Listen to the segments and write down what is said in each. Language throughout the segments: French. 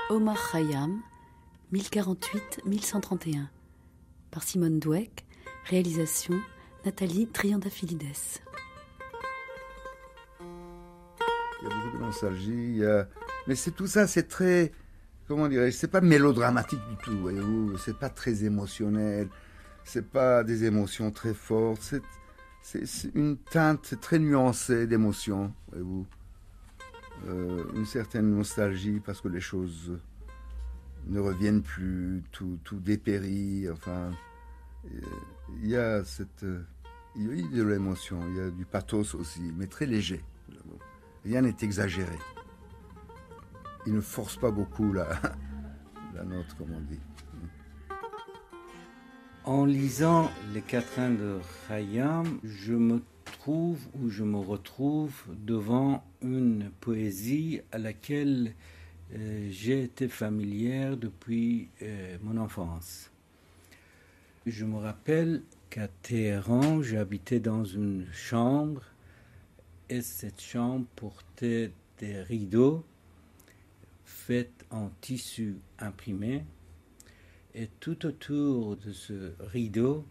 Omar Khayyam, 1048-1131, par Simone Dweck, réalisation Nathalie Triandafilides. Il y a beaucoup de nostalgie, mais c'est tout ça, c'est très, comment dirais-je, c'est pas mélodramatique du tout, voyez-vous, c'est pas très émotionnel, c'est pas des émotions très fortes, c'est une teinte très nuancée d'émotions, voyez-vous. Une certaine nostalgie parce que les choses ne reviennent plus, tout dépérit, enfin, il y a de l'émotion, il y a du pathos aussi, mais très léger. Rien n'est exagéré. Il ne force pas beaucoup la note, comme on dit. En lisant Les Quatrains de Khayyam, je me retrouve devant une poésie à laquelle j'ai été familière depuis mon enfance. Je me rappelle qu'à Téhéran, j'habitais dans une chambre et cette chambre portait des rideaux faits en tissu imprimé et tout autour de ce rideau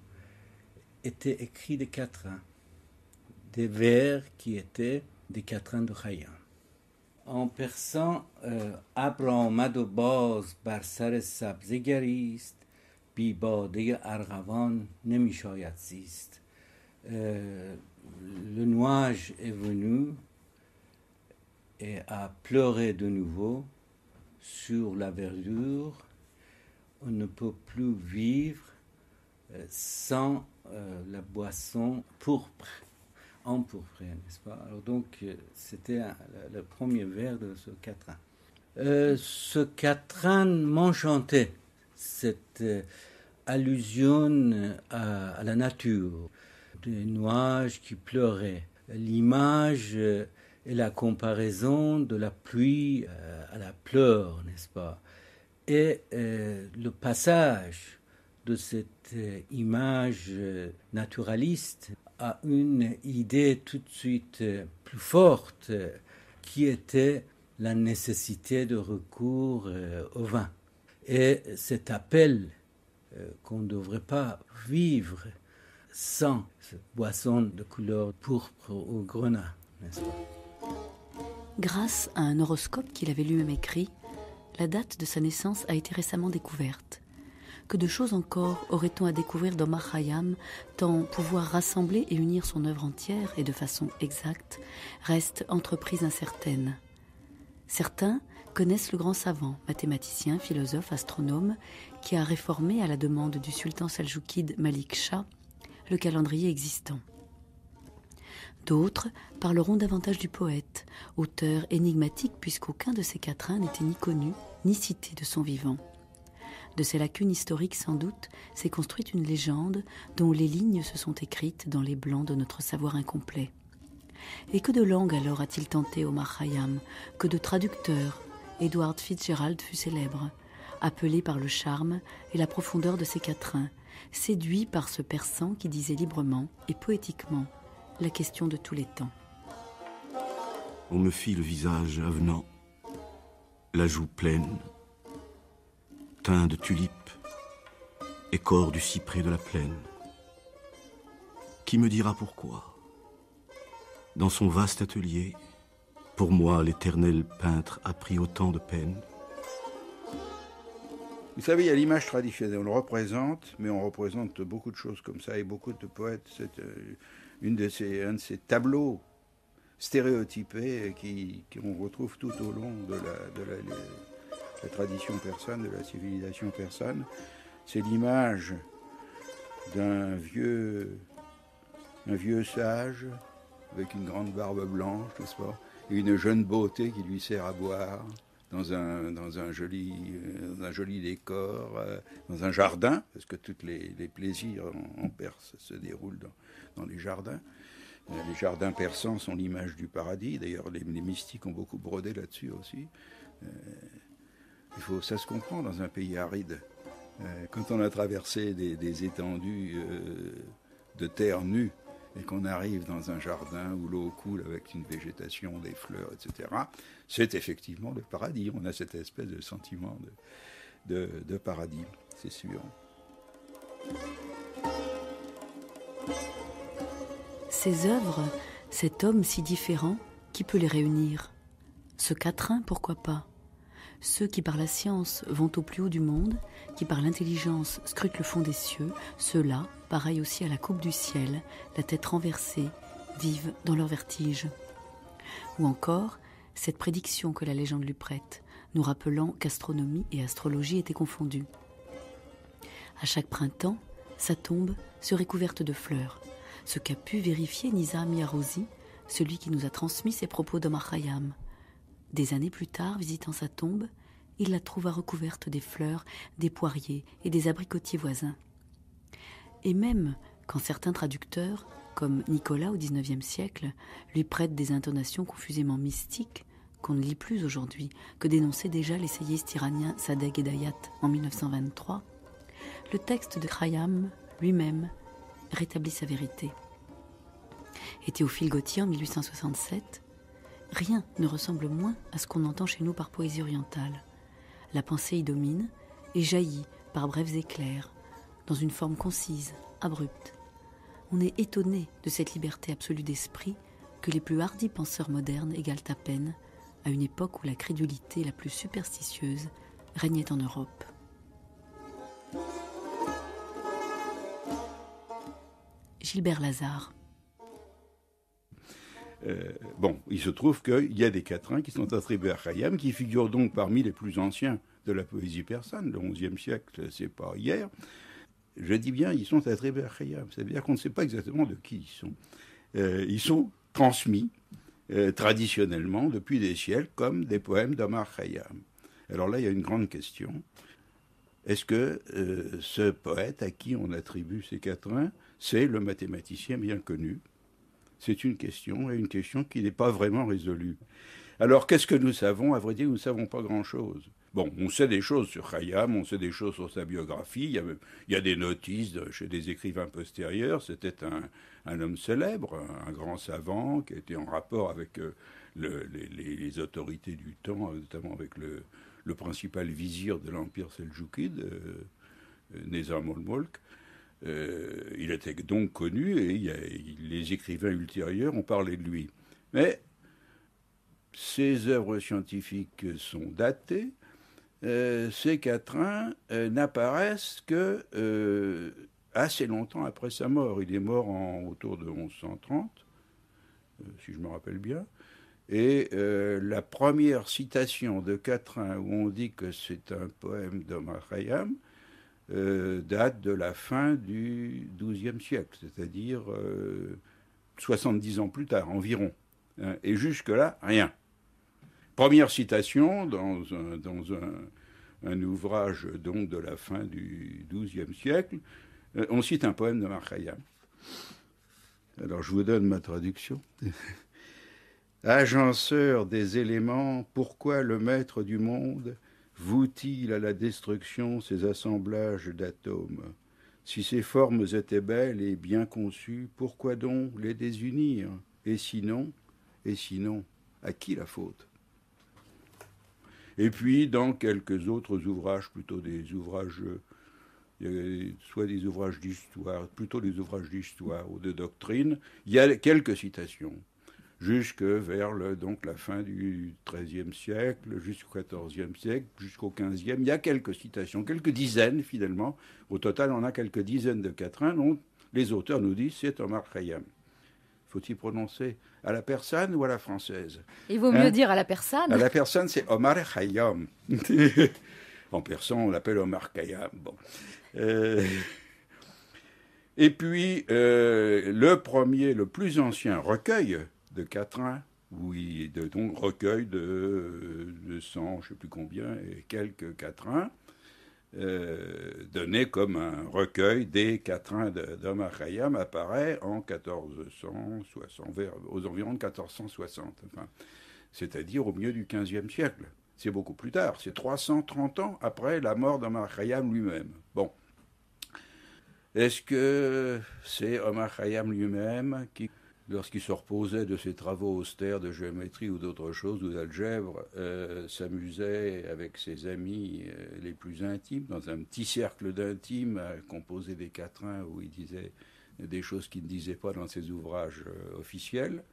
étaient écrits des quatrains, des vers qui étaient des quatrains de Khayyam. En persan, ابر آمد و باز بر سر سبزه گریست بی باده ارغوان نمی شاید زیست. Le nuage est venu et a pleuré de nouveau sur la verdure. On ne peut plus vivre sans la boisson pourpre, empourprée, n'est-ce pas? Alors donc, c'était le premier vers de ce quatrain. Ce quatrain m'enchantait, cette allusion à la nature, des nuages qui pleuraient, l'image et la comparaison de la pluie à la pleure, n'est-ce pas? Et le passage de cette image naturaliste à une idée tout de suite plus forte qui était la nécessité de recours au vin. Et cet appel qu'on ne devrait pas vivre sans cette boisson de couleur pourpre ou grenat, n'est-ce pas? Grâce à un horoscope qu'il avait lui-même écrit, la date de sa naissance a été récemment découverte. Que de choses encore aurait-on à découvrir d'Omar Khayyam, tant pouvoir rassembler et unir son œuvre entière et de façon exacte reste entreprise incertaine. Certains connaissent le grand savant, mathématicien, philosophe, astronome, qui a réformé à la demande du sultan seljoukide Malik Shah le calendrier existant. D'autres parleront davantage du poète, auteur énigmatique puisqu'aucun de ces quatrains n'était ni connu ni cité de son vivant. De ces lacunes historiques sans doute s'est construite une légende dont les lignes se sont écrites dans les blancs de notre savoir incomplet. Et que de langues alors a-t-il tenté Omar Khayyam, que de traducteurs? Edward Fitzgerald fut célèbre, appelé par le charme et la profondeur de ses quatrains, séduit par ce persan qui disait librement et poétiquement la question de tous les temps. On me fit le visage avenant, la joue pleine, teint de tulipe et corps du cyprès de la plaine. Qui me dira pourquoi? Dans son vaste atelier, pour moi l'éternel peintre a pris autant de peine. Vous savez, il y a l'image traditionnelle, on le représente, mais on représente beaucoup de choses comme ça, et beaucoup de poètes. C'est un de ces tableaux stéréotypés qu'on retrouve tout au long de la tradition persane, de la civilisation persane. C'est l'image d'un vieux sage avec une grande barbe blanche, n'est-ce pas, et une jeune beauté qui lui sert à boire dans un joli décor, dans un jardin, parce que tous les plaisirs en Perse se déroulent dans les jardins. Les jardins persans sont l'image du paradis. D'ailleurs, les mystiques ont beaucoup brodé là-dessus aussi. Ça se comprend dans un pays aride. Quand on a traversé des étendues de terre nue et qu'on arrive dans un jardin où l'eau coule avec une végétation, des fleurs, etc., c'est effectivement le paradis. On a cette espèce de sentiment de paradis, c'est sûr. Ces œuvres, cet homme si différent, qui peut les réunir? Ce quatrain, pourquoi pas? Ceux qui par la science vont au plus haut du monde, qui par l'intelligence scrutent le fond des cieux, ceux-là, pareils aussi à la coupe du ciel, la tête renversée, vivent dans leur vertige. Ou encore, cette prédiction que la légende lui prête, nous rappelant qu'astronomie et astrologie étaient confondues. À chaque printemps, sa tombe serait couverte de fleurs, ce qu'a pu vérifier Nizam Yarouzi, celui qui nous a transmis ses propos d'Omar Khayyam. Des années plus tard, visitant sa tombe, il la trouva recouverte des fleurs, des poiriers et des abricotiers voisins. Et même quand certains traducteurs, comme Nicolas au XIXe siècle, lui prêtent des intonations confusément mystiques, qu'on ne lit plus aujourd'hui, que dénonçait déjà l'essayiste iranien Sadegh Hedayat en 1923, le texte de Khayyam lui-même rétablit sa vérité. Et Théophile Gautier en 1867, rien ne ressemble moins à ce qu'on entend chez nous par poésie orientale. La pensée y domine et jaillit par brefs éclairs, dans une forme concise, abrupte. On est étonné de cette liberté absolue d'esprit que les plus hardis penseurs modernes égalent à peine à une époque où la crédulité la plus superstitieuse régnait en Europe. Gilbert Lazare. Il se trouve qu'il y a des quatrains qui sont attribués à Khayyam, qui figurent donc parmi les plus anciens de la poésie persane. Le XIe siècle, c'est pas hier. Je dis bien, ils sont attribués à Khayyam. Ça veut dire qu'on ne sait pas exactement de qui ils sont. Ils sont transmis traditionnellement depuis des siècles comme des poèmes d'Omar Khayyam. Alors là, il y a une grande question. Est-ce que ce poète à qui on attribue ces quatrains, c'est le mathématicien bien connu? C'est une question, et une question qui n'est pas vraiment résolue. Alors, qu'est-ce que nous savons? À vrai dire, nous ne savons pas grand-chose. Bon, on sait des choses sur Khayyam, on sait des choses sur sa biographie, il y a des notices chez des écrivains postérieurs. C'était un homme célèbre, un grand savant, qui était en rapport avec les autorités du temps, notamment avec le principal vizir de l'Empire seldjoukide, Nizam ol-Mulk. Il était donc connu et les écrivains ultérieurs ont parlé de lui. Mais ses œuvres scientifiques sont datées. Ces quatrains n'apparaissent que assez longtemps après sa mort. Il est mort autour de 1130, si je me rappelle bien. Et la première citation de quatrain où on dit que c'est un poème d'Omar Khayyam date de la fin du XIIe siècle, c'est-à-dire 70 ans plus tard environ. Et jusque-là, rien. Première citation dans un ouvrage donc de la fin du XIIe siècle, on cite un poème de Omar Khayyam. Alors je vous donne ma traduction. Agenceur des éléments, pourquoi le maître du monde voue-t-il à la destruction ces assemblages d'atomes? Si ces formes étaient belles et bien conçues, pourquoi donc les désunir? Et sinon, à qui la faute? Et puis, dans quelques autres ouvrages, plutôt des ouvrages, soit des ouvrages d'histoire, plutôt des ouvrages d'histoire ou de doctrine, il y a quelques citations. Jusque vers la fin du XIIIe siècle, jusqu'au XIVe siècle, jusqu'au XVe. Il y a quelques citations, quelques dizaines finalement. Au total, on a quelques dizaines de quatrains dont les auteurs nous disent c'est Omar Khayyam. Faut-il prononcer à la persane ou à la française? Il vaut mieux dire à la persane. À la persane, c'est Omar Khayyam. En persan, on l'appelle Omar Khayyam. Bon. Et puis, le plus ancien recueil de quatrains, oui, donc recueil de 100, je ne sais plus combien, et quelques quatrains, donné comme un recueil des quatrains d'Omar Khayyam, apparaît en 1460, aux environs de 1460, enfin, c'est-à-dire au milieu du XVe siècle. C'est beaucoup plus tard, c'est 330 ans après la mort d'Omar Khayyam lui-même. Bon. Est-ce que c'est Omar Khayyam lui-même qui, lorsqu'il se reposait de ses travaux austères de géométrie ou d'autres choses, ou d'algèbre, s'amusait avec ses amis les plus intimes, dans un petit cercle d'intimes, à composer des quatrains où il disait des choses qu'il ne disait pas dans ses ouvrages officiels?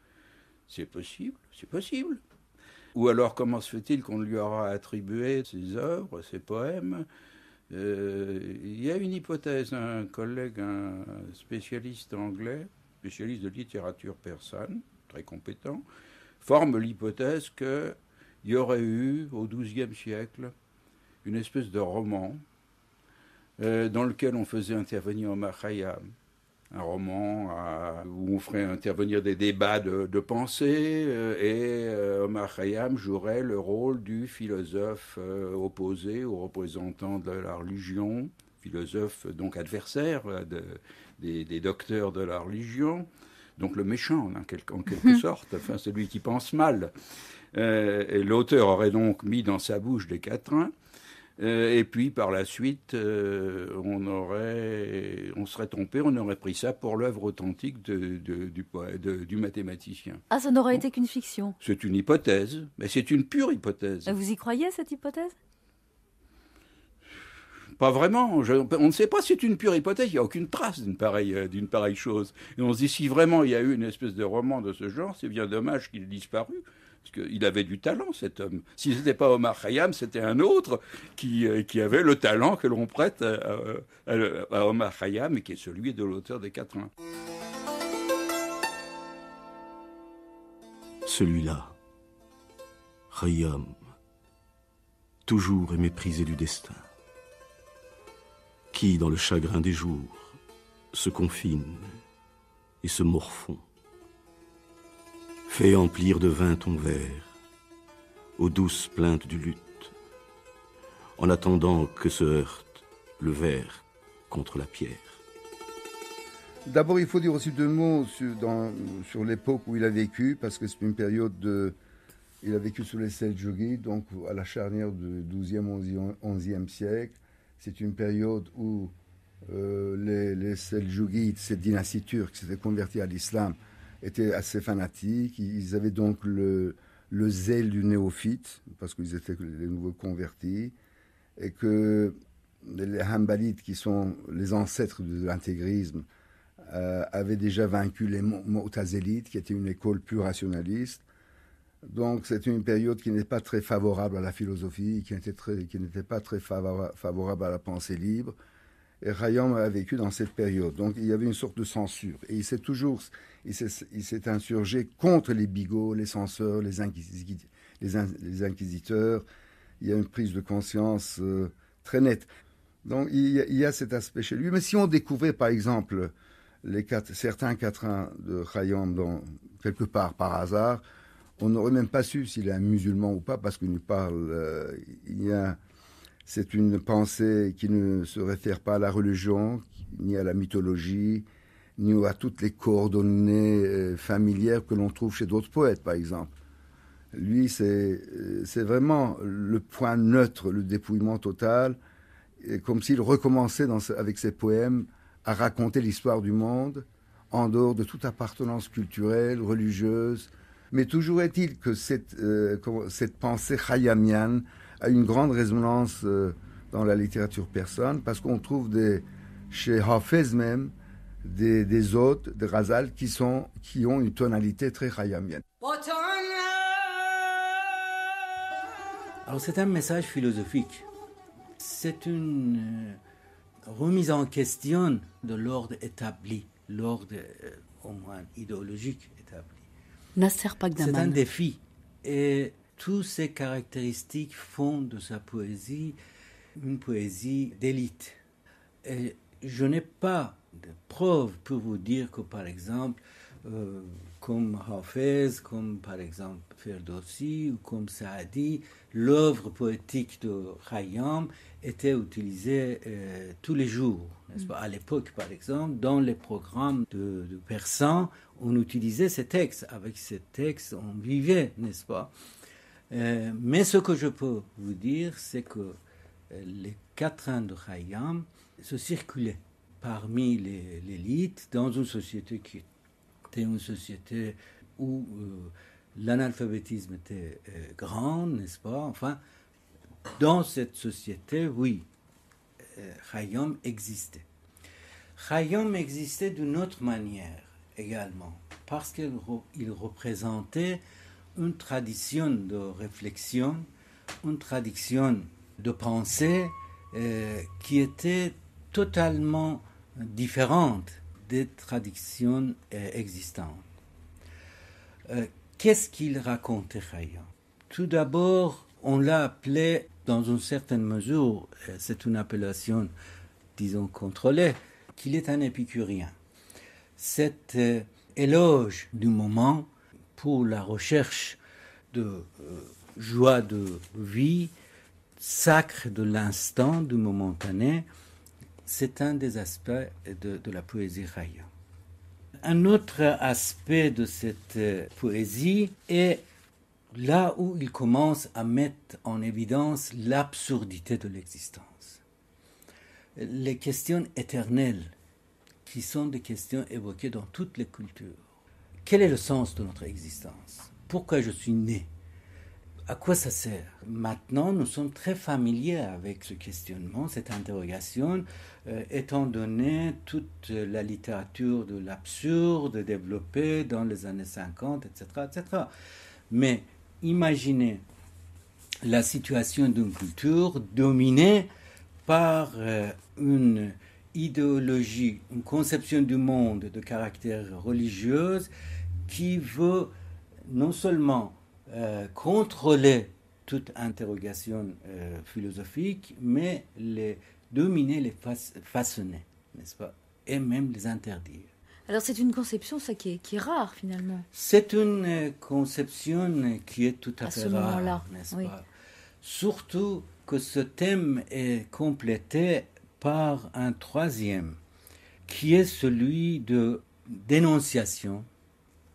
C'est possible, c'est possible. Ou alors, comment se fait-il qu'on lui aura attribué ses œuvres, ses poèmes? Il y a une hypothèse, un collègue, un spécialiste anglais, spécialiste de littérature persane, très compétent, forme l'hypothèse qu'il y aurait eu, au XIIe siècle, une espèce de roman dans lequel on faisait intervenir Omar Khayyam. Un roman où on ferait intervenir des débats de pensée et Omar Khayyam jouerait le rôle du philosophe opposé aux représentants de la religion, philosophe donc adversaire des docteurs de la religion, donc le méchant en quelque sorte, enfin celui qui pense mal. Et l'auteur aurait donc mis dans sa bouche des quatrains. Et puis par la suite, on serait trompé, on aurait pris ça pour l'œuvre authentique du mathématicien. Ah, ça n'aurait été qu'une fiction. C'est une hypothèse, mais c'est une pure hypothèse. Vous y croyez, cette hypothèse? Pas vraiment. On ne sait pas si c'est une pure hypothèse. Il n'y a aucune trace d'une pareille chose. Et on se dit, si vraiment il y a eu une espèce de roman de ce genre, c'est bien dommage qu'il ait disparu. Parce qu'il avait du talent, cet homme. Si ce n'était pas Omar Khayyam, c'était un autre qui avait le talent que l'on prête à Omar Khayyam, et qui est celui de l'auteur des quatrains. Celui-là, Khayyam, toujours est méprisé du destin, qui, dans le chagrin des jours, se confine et se morfond. Fais emplir de vin ton verre, aux douces plaintes du luth, en attendant que se heurte le verre contre la pierre. D'abord, il faut dire aussi 2 mots sur l'époque où il a vécu, parce que c'est une période il a vécu sous les Seldjoukides, donc à la charnière du XIIe, XIe siècle. C'est une période où les Seldjoukides, cette dynastie turque qui s'était convertie à l'islam, étaient assez fanatiques. Ils avaient donc le zèle du néophyte, parce qu'ils étaient les nouveaux convertis, et que les Hanbalites, qui sont les ancêtres de l'intégrisme, avaient déjà vaincu les Mu'tazilites, qui étaient une école plus rationaliste. Donc c'est une période qui n'est pas très favorable à la philosophie, qui n'était pas très favorable à la pensée libre. Et Khayyam a vécu dans cette période. Donc il y avait une sorte de censure. Et il s'est insurgé contre les bigots, les censeurs, les inquisiteurs. Il y a une prise de conscience très nette. Donc il y a cet aspect chez lui. Mais si on découvrait par exemple certains quatrains de Khayyam quelque part par hasard, on n'aurait même pas su s'il est un musulman ou pas, parce qu'il nous parle... C'est une pensée qui ne se réfère pas à la religion, ni à la mythologie, ni à toutes les coordonnées familières que l'on trouve chez d'autres poètes, par exemple. Lui, c'est vraiment le point neutre, le dépouillement total, comme s'il recommençait avec ses poèmes à raconter l'histoire du monde, en dehors de toute appartenance culturelle, religieuse. Mais toujours est-il que cette pensée khayyamienne a une grande résonance dans la littérature persane, parce qu'on trouve chez Hafez même des odes, des ghazals qui ont une tonalité très khayyamienne. Alors c'est un message philosophique. C'est une remise en question de l'ordre établi, l'ordre au moins idéologique établi. Nasser Pagdaman. C'est un défi. Et toutes ces caractéristiques font de sa poésie une poésie d'élite. Et je n'ai pas de preuves pour vous dire que, par exemple, comme Hafez, comme par exemple Ferdowsi ou comme Saadi, l'œuvre poétique de Khayyam était utilisée tous les jours, n'est-ce pas? À l'époque, par exemple, dans les programmes de persans, on utilisait ces textes. Avec ces textes, on vivait, n'est-ce pas? Mais ce que je peux vous dire, c'est que les quatrains de Khayyam se circulaient. parmi l'élite dans une société qui était une société où l'analphabétisme était grand, n'est-ce pas? Enfin, dans cette société, oui, Khayyam existait. Khayyam existait d'une autre manière également, parce qu'il représentait une tradition de réflexion, une tradition de pensée qui était totalement différente des traditions existantes. Qu'est-ce qu'il racontait, Khayyam? Tout d'abord, on l'a appelé, dans une certaine mesure, c'est une appellation, disons, contrôlée, qu'il est un épicurien. Cet éloge du moment pour la recherche de joie de vie, sacre de l'instant, du momentané, c'est un des aspects de la poésie Khayyam. Un autre aspect de cette poésie est là où il commence à mettre en évidence l'absurdité de l'existence. Les questions éternelles, qui sont des questions évoquées dans toutes les cultures. Quel est le sens de notre existence? Pourquoi je suis né? À quoi ça sert? Maintenant, nous sommes très familiers avec ce questionnement, cette interrogation, étant donné toute la littérature de l'absurde développée dans les années 50, etc., etc. Mais imaginez la situation d'une culture dominée par une idéologie, une conception du monde de caractère religieux qui veut non seulement contrôler toute interrogation philosophique, mais les dominer, les façonner, n'est-ce pas, et même les interdire. Alors c'est une conception, ça, qui est rare finalement. C'est une conception qui est tout à fait rare, n'est-ce pas? Surtout que ce thème est complété par un troisième, qui est celui de dénonciation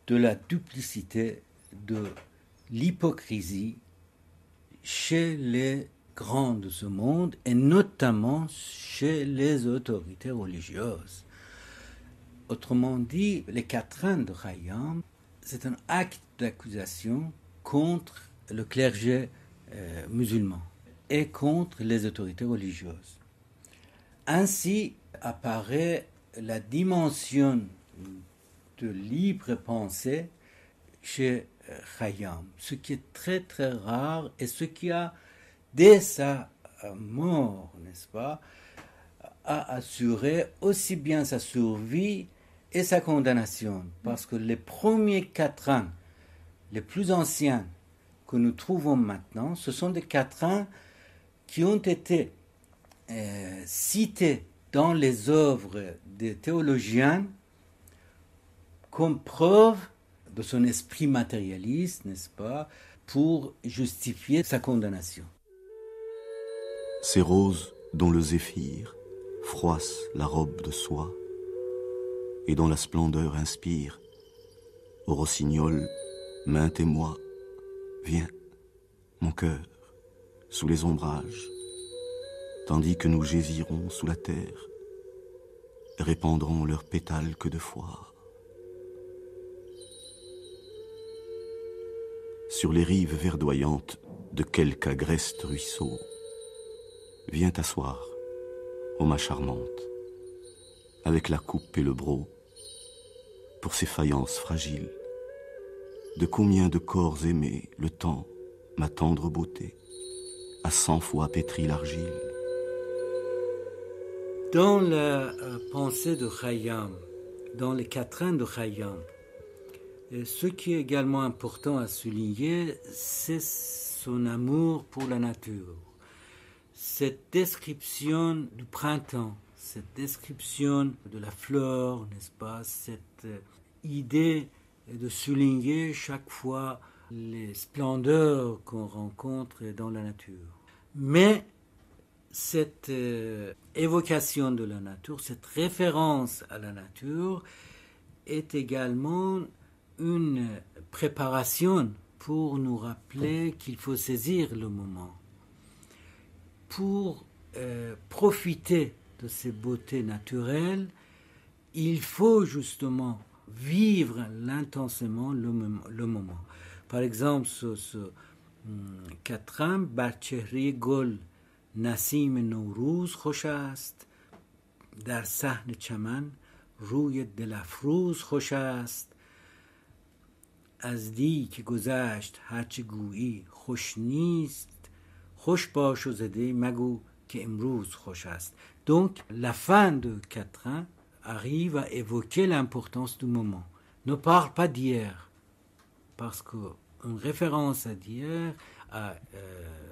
de la duplicité, de l'hypocrisie chez les grands de ce monde, et notamment chez les autorités religieuses. Autrement dit, les quatrains de Khayyam, c'est un acte d'accusation contre le clergé musulman et contre les autorités religieuses. Ainsi apparaît la dimension de libre pensée chez Khayyam, ce qui est très très rare et ce qui a, dès sa mort, n'est-ce pas, a assuré aussi bien sa survie et sa condamnation, parce que les premiers quatrains, les plus anciens que nous trouvons maintenant, ce sont des quatrains qui ont été cités dans les œuvres des théologiens comme preuve de son esprit matérialiste, n'est-ce pas, pour justifier sa condamnation. Ces roses dont le zéphyr froisse la robe de soie et dont la splendeur inspire, au rossignol, main et moi, viens, mon cœur, sous les ombrages, tandis que nous gésirons sous la terre, répandront leurs pétales que de foi. Sur les rives verdoyantes de quelque agreste ruisseau, viens t'asseoir, ô ma charmante, avec la coupe et le broc, pour ces faïences fragiles. De combien de corps aimés le temps, ma tendre beauté, a 100 fois pétri l'argile. Dans la pensée de Khayyam, dans les quatrains de Khayyam, ce qui est également important à souligner, c'est son amour pour la nature. Cette description du printemps, cette description de la fleur, n'est-ce pas, cette idée de souligner chaque fois les splendeurs qu'on rencontre dans la nature. Mais cette évocation de la nature, cette référence à la nature est également une préparation pour nous rappeler qu'il faut saisir le moment, pour profiter de ces beautés naturelles, il faut justement vivre intensément le moment. Par exemple, ce quatrain, بر چهره گل نسیم نوروز خوش است، در صحن چمن روی دلفروز خوش است، از دی که گذشت هرچه گویی خوش نیست، خوش باش و زده مگو که امروز خوش است. Donc, la fin de quatrain arrive à évoquer l'importance du moment. Ne parle pas d'hier, parce qu'une référence à d'hier,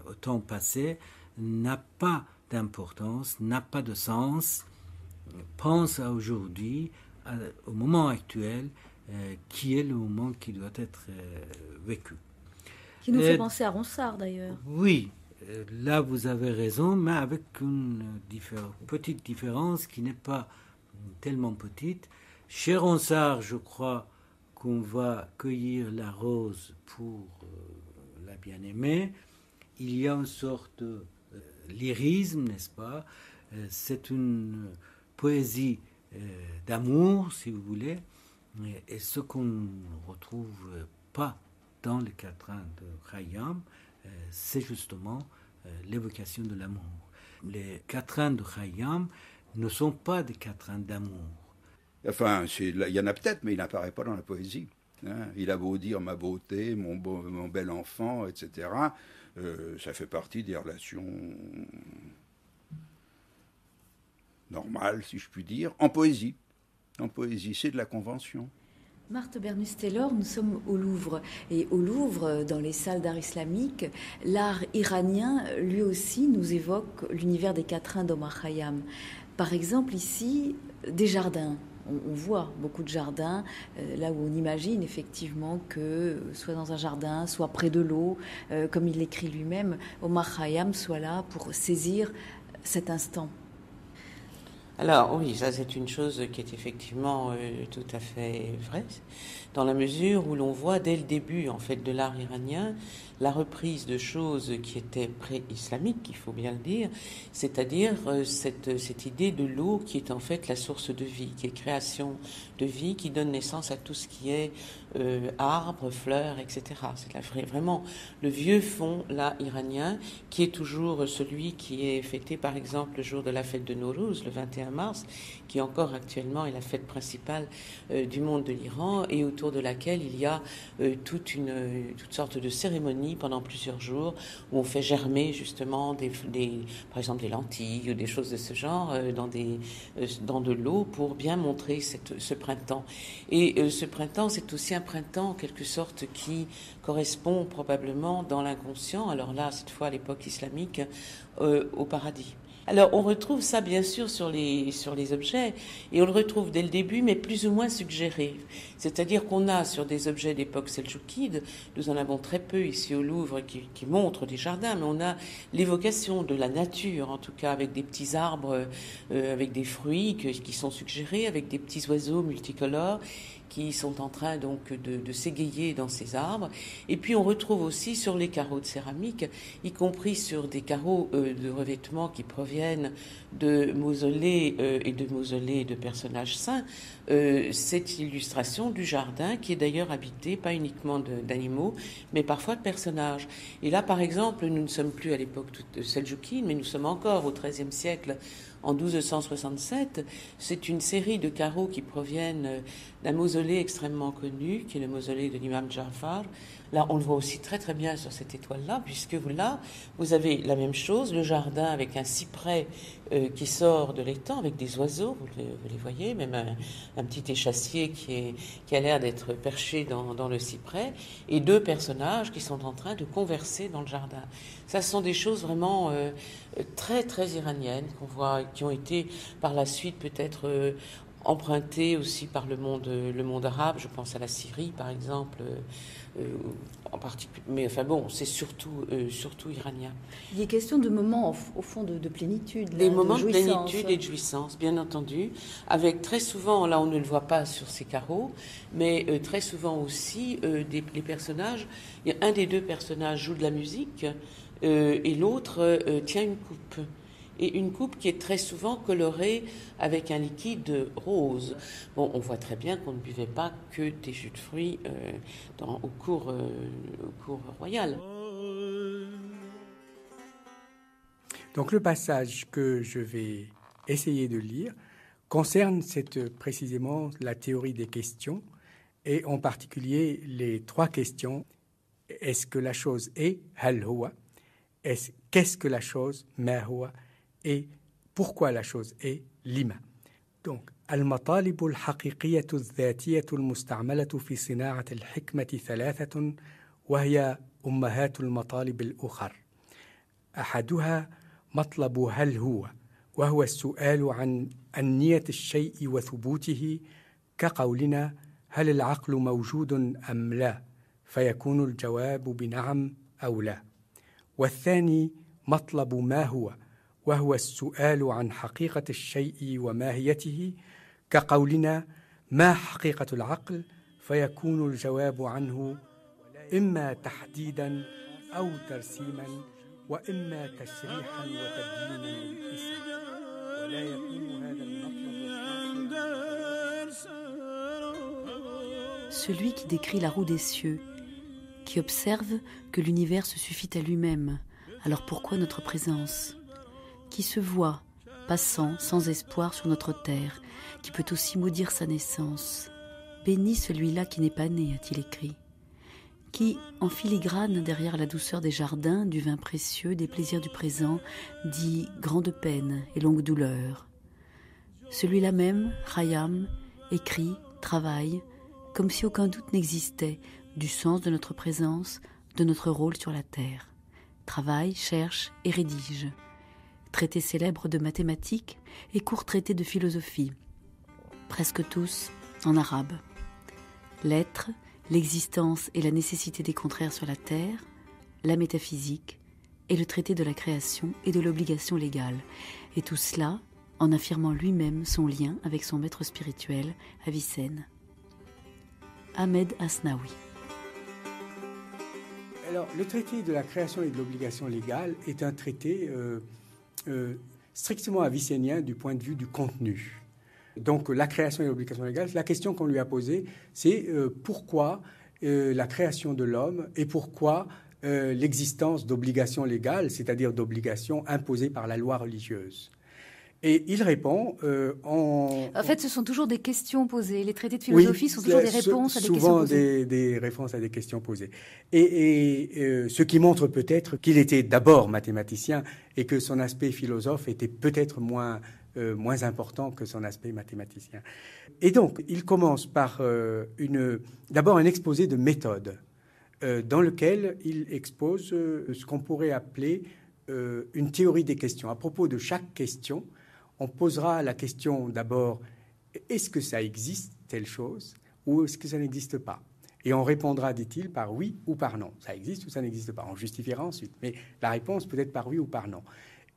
au temps passé, n'a pas d'importance, n'a pas de sens. Pense à aujourd'hui, au moment actuel, qui est le moment qui doit être vécu. Qui nous fait penser à Ronsard d'ailleurs. Oui, là vous avez raison, mais avec une petite différence qui n'est pas tellement petite. Chez Ronsard, je crois qu'on va cueillir la rose pour la bien-aimée. Il y a une sorte de lyrisme, n'est-ce pas? C'est une poésie d'amour, si vous voulez, et ce qu'on ne retrouve pas dans les quatrains de Khayyam, c'est justement l'évocation de l'amour. Les quatrains de Khayyam ne sont pas des quatrains d'amour. Enfin, il y en a peut-être, mais il n'apparaît pas dans la poésie. Hein. Il a beau dire ma beauté, mon bel enfant, etc. Ça fait partie des relations normales, si je puis dire, en poésie. En poésie, c'est de la convention. Marthe Bernus-Taylor, nous sommes au Louvre. Et au Louvre, dans les salles d'art islamique, l'art iranien, lui aussi, nous évoque l'univers des quatrains d'Omar Khayyam. Par exemple, ici, des jardins. On voit beaucoup de jardins, là où on imagine effectivement que soit dans un jardin, soit près de l'eau, comme il l'écrit lui-même, Omar Khayyam soit là pour saisir cet instant. Alors oui, ça c'est une chose qui est effectivement tout à fait vraie, dans la mesure où l'on voit dès le début en fait de l'art iranien la reprise de choses qui étaient pré-islamiques, il faut bien le dire, c'est-à-dire cette idée de l'eau qui est en fait la source de vie, qui est création de vie, qui donne naissance à tout ce qui est arbres, fleurs, etc. C'est vraiment le vieux fond là iranien qui est toujours celui qui est fêté par exemple le jour de la fête de Nowruz, le 21 mars, qui encore actuellement est la fête principale du monde de l'Iran et autour de laquelle il y a toutes sortes de cérémonies pendant plusieurs jours où on fait germer justement par exemple des lentilles ou des choses de ce genre dans de l'eau pour bien montrer ce printemps. Et ce printemps, c'est aussi un printemps en quelque sorte qui correspond probablement dans l'inconscient, alors là cette fois à l'époque islamique, au paradis. Alors on retrouve ça bien sûr sur les objets et on le retrouve dès le début mais plus ou moins suggéré. C'est-à-dire qu'on a sur des objets d'époque seldjoukide, nous en avons très peu ici au Louvre qui montrent des jardins, mais on a l'évocation de la nature en tout cas avec des petits arbres, avec des fruits qui sont suggérés, avec des petits oiseaux multicolores qui sont en train donc de s'égayer dans ces arbres. Et puis on retrouve aussi sur les carreaux de céramique, y compris sur des carreaux de revêtement qui proviennent de mausolées et de mausolées de personnages saints, cette illustration du jardin qui est d'ailleurs habité pas uniquement d'animaux, mais parfois de personnages. Et là par exemple, nous ne sommes plus à l'époque seldjoukide, mais nous sommes encore au XIIIe siècle. En 1267, c'est une série de carreaux qui proviennent d'un mausolée extrêmement connu, qui est le mausolée de l'imam Ja'far. Là, on le voit aussi très très bien sur cette étoile-là, puisque là, vous avez la même chose, le jardin avec un cyprès qui sort de l'étang, avec des oiseaux, vous les voyez, même un petit échassier qui a l'air d'être perché dans le cyprès, et deux personnages qui sont en train de converser dans le jardin. Ça, ce sont des choses vraiment très très iraniennes qu'on voit, qui ont été par la suite peut-être empruntées aussi par le monde arabe. Je pense à la Syrie par exemple, en particulier. Mais enfin bon, c'est surtout iranien. Il est question de moments au fond de plénitude. Des moments de plénitude et de jouissance, bien entendu, avec très souvent, là on ne le voit pas sur ces carreaux, mais très souvent aussi les personnages. Il y a un des deux personnages joue de la musique et l'autre tient une coupe. et une coupe qui est très souvent colorée avec un liquide rose. Bon, on voit très bien qu'on ne buvait pas que des jus de fruits au cours royal. Donc le passage que je vais essayer de lire concerne précisément la théorie des questions, et en particulier les 3 questions. Est-ce que la chose est hal huwa? Qu'est-ce que la chose ma huwa? Et pourquoi la chose est lima? Donc المطالب الحقيقية الذاتية المستعملة في صناعة الحكمة 3 وهي أمهات المطالب الأخر. أحدها مطلب هل هو، وهو السؤال عن أنية الشيء وثبوته، كقولنا هل العقل موجود أم لا، فيكون الجواب بنعم أو لا. والثاني مطلب ما هو، وهو السؤال عن حقيقة الشيء وماهيته، كقولنا ما حقيقة العقل، فيكون الجواب عنه إما تحديدا أو ترسيما، وإما تشريحا وتبيينا للاسم، ولا يكون هذا المطلب. Celui qui décrit la roue des cieux, qui observe que l'univers se suffit à lui-même, alors pourquoi notre présence? Qui se voit, passant sans espoir sur notre terre, qui peut aussi maudire sa naissance. Béni celui-là qui n'est pas né, a-t-il écrit. Qui, en filigrane derrière la douceur des jardins, du vin précieux, des plaisirs du présent, dit grande peine et longue douleur. Celui-là même, Khayyam, écrit, travaille, comme si aucun doute n'existait du sens de notre présence, de notre rôle sur la terre. Travaille, cherche et rédige. Traités célèbres de mathématiques et courts traités de philosophie. Presque tous en arabe. L'être, l'existence et la nécessité des contraires sur la terre, la métaphysique et le traité de la création et de l'obligation légale. Et tout cela en affirmant lui-même son lien avec son maître spirituel, Avicenne. Ahmed Asnaoui. Alors, le traité de la création et de l'obligation légale est un traité strictement avicénien du point de vue du contenu. Donc, la création et l'obligation légale, la question qu'on lui a posée, c'est pourquoi la création de l'homme et pourquoi l'existence d'obligations légales, c'est-à-dire d'obligations imposées par la loi religieuse. Et il répond En fait, ce sont toujours des questions posées. Les traités de philosophie sont toujours des réponses à des questions posées. Souvent des réponses à des questions posées. Et ce qui montre peut-être qu'il était d'abord mathématicien et que son aspect philosophe était peut-être moins important que son aspect mathématicien. Et donc, il commence par d'abord un exposé de méthode dans lequel il expose ce qu'on pourrait appeler une théorie des questions. À propos de chaque question, on posera la question d'abord, est-ce que ça existe, telle chose, ou est-ce que ça n'existe pas? Et on répondra, dit-il, par oui ou par non. Ça existe ou ça n'existe pas. On justifiera ensuite. Mais la réponse peut être par oui ou par non.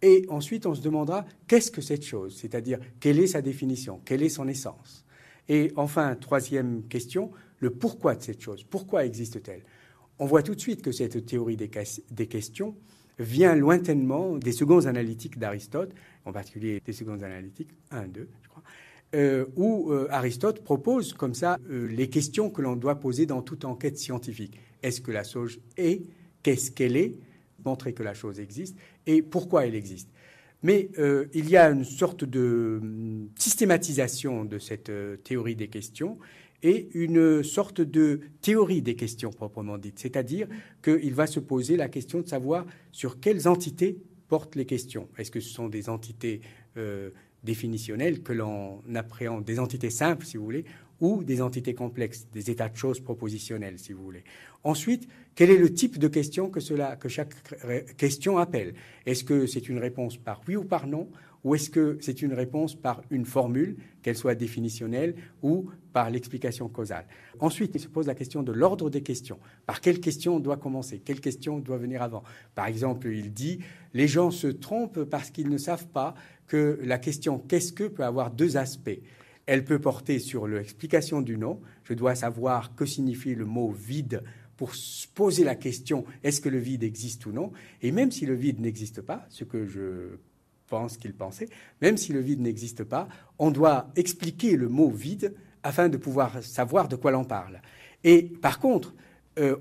Et ensuite, on se demandera, qu'est-ce que cette chose? C'est-à-dire, quelle est sa définition? Quelle est son essence? Et enfin, troisième question, le pourquoi de cette chose. Pourquoi existe-t-elle? On voit tout de suite que cette théorie des questions vient lointainement des secondes analytiques d'Aristote, en particulier des secondes analytiques 1, 2, je crois, où Aristote propose comme ça les questions que l'on doit poser dans toute enquête scientifique. Est-ce que la chose est? Qu'est-ce qu'elle est? Montrer que la chose existe et pourquoi elle existe. Mais il y a une sorte de systématisation de cette théorie des questions et une sorte de théorie des questions proprement dite. C'est-à-dire qu'il va se poser la question de savoir sur quelles entités portent les questions. Est-ce que ce sont des entités définitionnelles que l'on appréhende, des entités simples, si vous voulez, ou des entités complexes, des états de choses propositionnels, si vous voulez. Ensuite, quel est le type de question que chaque question appelle? Est-ce que c'est une réponse par oui ou par non? Ou est-ce que c'est une réponse par une formule, qu'elle soit définitionnelle ou par l'explication causale? Ensuite, il se pose la question de l'ordre des questions. Par quelle question on doit commencer? Quelle question doit venir avant? Par exemple, il dit « Les gens se trompent parce qu'ils ne savent pas que la question « qu'est-ce que » peut avoir 2 aspects. Elle peut porter sur l'explication du nom. Je dois savoir que signifie le mot « vide » pour se poser la question « est-ce que le vide existe ou non ?» Et même si le vide n'existe pas, ce que je pense qu'il pensait. Même si le vide n'existe pas, on doit expliquer le mot vide afin de pouvoir savoir de quoi l'on parle. Et par contre,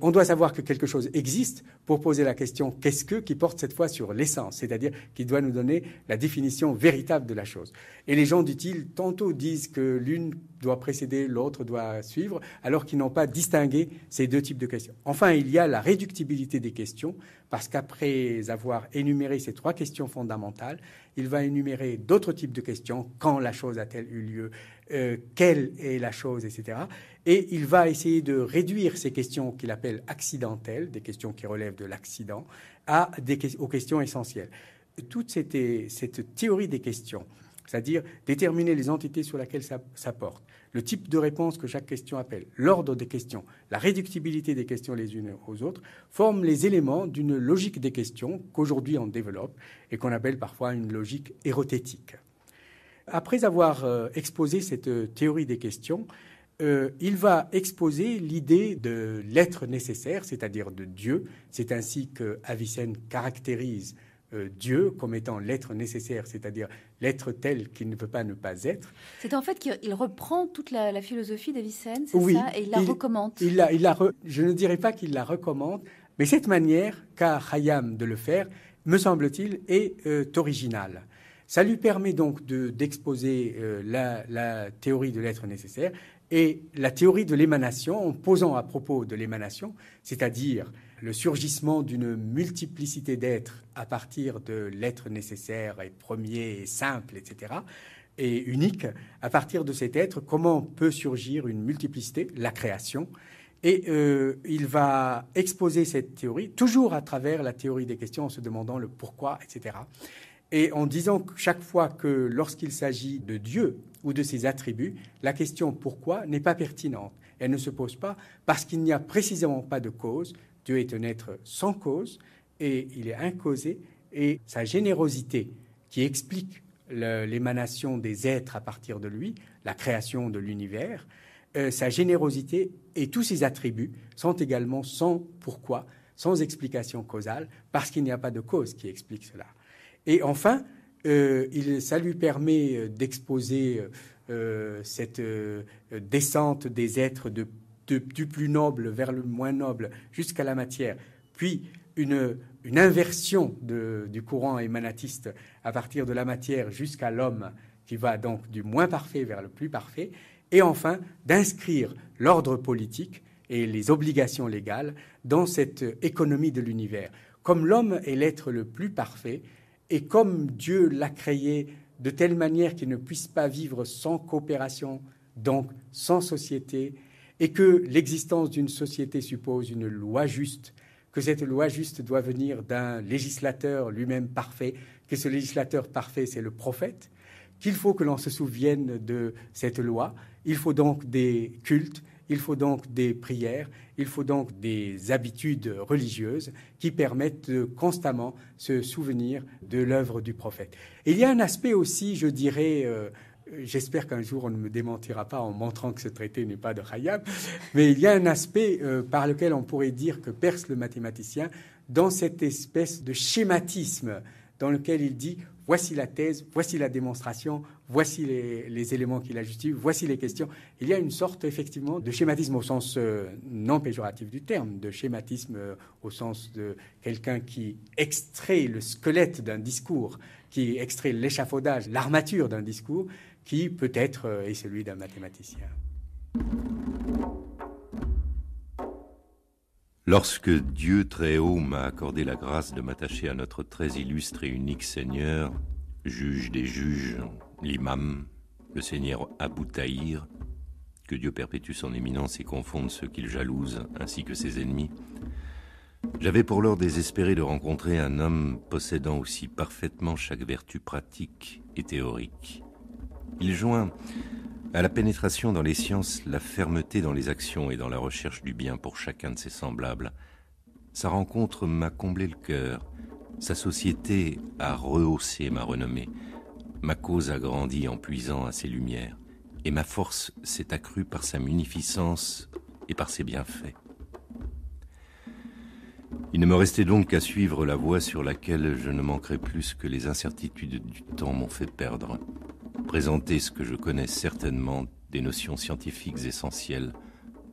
on doit savoir que quelque chose existe pour poser la question « qu'est-ce que ?», qui porte cette fois sur l'essence, c'est-à-dire qui doit nous donner la définition véritable de la chose. Et les gens d'utile tantôt disent que l'une doit précéder, l'autre doit suivre, alors qu'ils n'ont pas distingué ces deux types de questions. Enfin, il y a la réductibilité des questions, parce qu'après avoir énuméré ces trois questions fondamentales, il va énumérer d'autres types de questions. Quand la chose a-t-elle eu lieu ? Quelle est la chose, etc. Et il va essayer de réduire ces questions qu'il appelle accidentelles, des questions qui relèvent de l'accident, aux questions essentielles. Toute cette théorie des questions, c'est-à-dire déterminer les entités sur lesquelles ça porte, le type de réponse que chaque question appelle, l'ordre des questions, la réductibilité des questions les unes aux autres, forment les éléments d'une logique des questions qu'aujourd'hui on développe et qu'on appelle parfois une logique érothétique. Après avoir exposé cette théorie des questions, il va exposer l'idée de l'être nécessaire, c'est-à-dire de Dieu. C'est ainsi que Avicenne caractérise Dieu comme étant l'être nécessaire, c'est-à-dire l'être tel qu'il ne peut pas ne pas être. C'est en fait qu'il reprend toute la philosophie d'Avicenne, c'est oui, ça, et il la recommande. Je ne dirais pas qu'il la recommande, mais cette manière qu'a Khayyam de le faire, me semble-t-il, est originale. Ça lui permet donc d'exposer la théorie de l'être nécessaire et la théorie de l'émanation en posant à propos de l'émanation, c'est-à-dire le surgissement d'une multiplicité d'êtres à partir de l'être nécessaire et premier et simple, etc., et unique, à partir de cet être, comment peut surgir une multiplicité, la création. Et il va exposer cette théorie, toujours à travers la théorie des questions, en se demandant le pourquoi, etc., et en disant que chaque fois que lorsqu'il s'agit de Dieu ou de ses attributs, la question pourquoi n'est pas pertinente. Elle ne se pose pas parce qu'il n'y a précisément pas de cause. Dieu est un être sans cause et il est incausé, et sa générosité qui explique l'émanation des êtres à partir de lui, la création de l'univers, sa générosité et tous ses attributs sont également sans pourquoi, sans explication causale, parce qu'il n'y a pas de cause qui explique cela. Et enfin, ça lui permet d'exposer cette descente des êtres du plus noble vers le moins noble jusqu'à la matière, puis une inversion du courant émanatiste à partir de la matière jusqu'à l'homme, qui va donc du moins parfait vers le plus parfait, et enfin d'inscrire l'ordre politique et les obligations légales dans cette économie de l'univers. Comme l'homme est l'être le plus parfait, et comme Dieu l'a créé de telle manière qu'il ne puisse pas vivre sans coopération, donc sans société, et que l'existence d'une société suppose une loi juste, que cette loi juste doit venir d'un législateur lui-même parfait, que ce législateur parfait, c'est le prophète, qu'il faut que l'on se souvienne de cette loi. Il faut donc des cultes, il faut donc des prières, il faut donc des habitudes religieuses qui permettent de constamment se souvenir de l'œuvre du prophète. Et il y a un aspect aussi, je dirais, j'espère qu'un jour on ne me démentira pas en montrant que ce traité n'est pas de Khayyam, mais il y a un aspect par lequel on pourrait dire que perce le mathématicien dans cette espèce de schématisme dans lequel il dit « voici la thèse, voici la démonstration, voici les éléments qui la justifient, voici les questions ». Il y a une sorte, effectivement, de schématisme au sens non péjoratif du terme, de schématisme au sens de quelqu'un qui extrait le squelette d'un discours, qui extrait l'échafaudage, l'armature d'un discours, qui peut-être est celui d'un mathématicien. Lorsque Dieu très haut m'a accordé la grâce de m'attacher à notre très illustre et unique Seigneur, juge des juges, l'imam, le Seigneur Abou Tahir, que Dieu perpétue son éminence et confonde ceux qu'il jalouse ainsi que ses ennemis, j'avais pour lors désespéré de rencontrer un homme possédant aussi parfaitement chaque vertu pratique et théorique. Il joint à la pénétration dans les sciences, la fermeté dans les actions et dans la recherche du bien pour chacun de ses semblables. Sa rencontre m'a comblé le cœur, sa société a rehaussé ma renommée, ma cause a grandi en puisant à ses lumières, et ma force s'est accrue par sa munificence et par ses bienfaits. Il ne me restait donc qu'à suivre la voie sur laquelle je ne manquerai plus que les incertitudes du temps m'ont fait perdre. Présenter ce que je connais certainement des notions scientifiques essentielles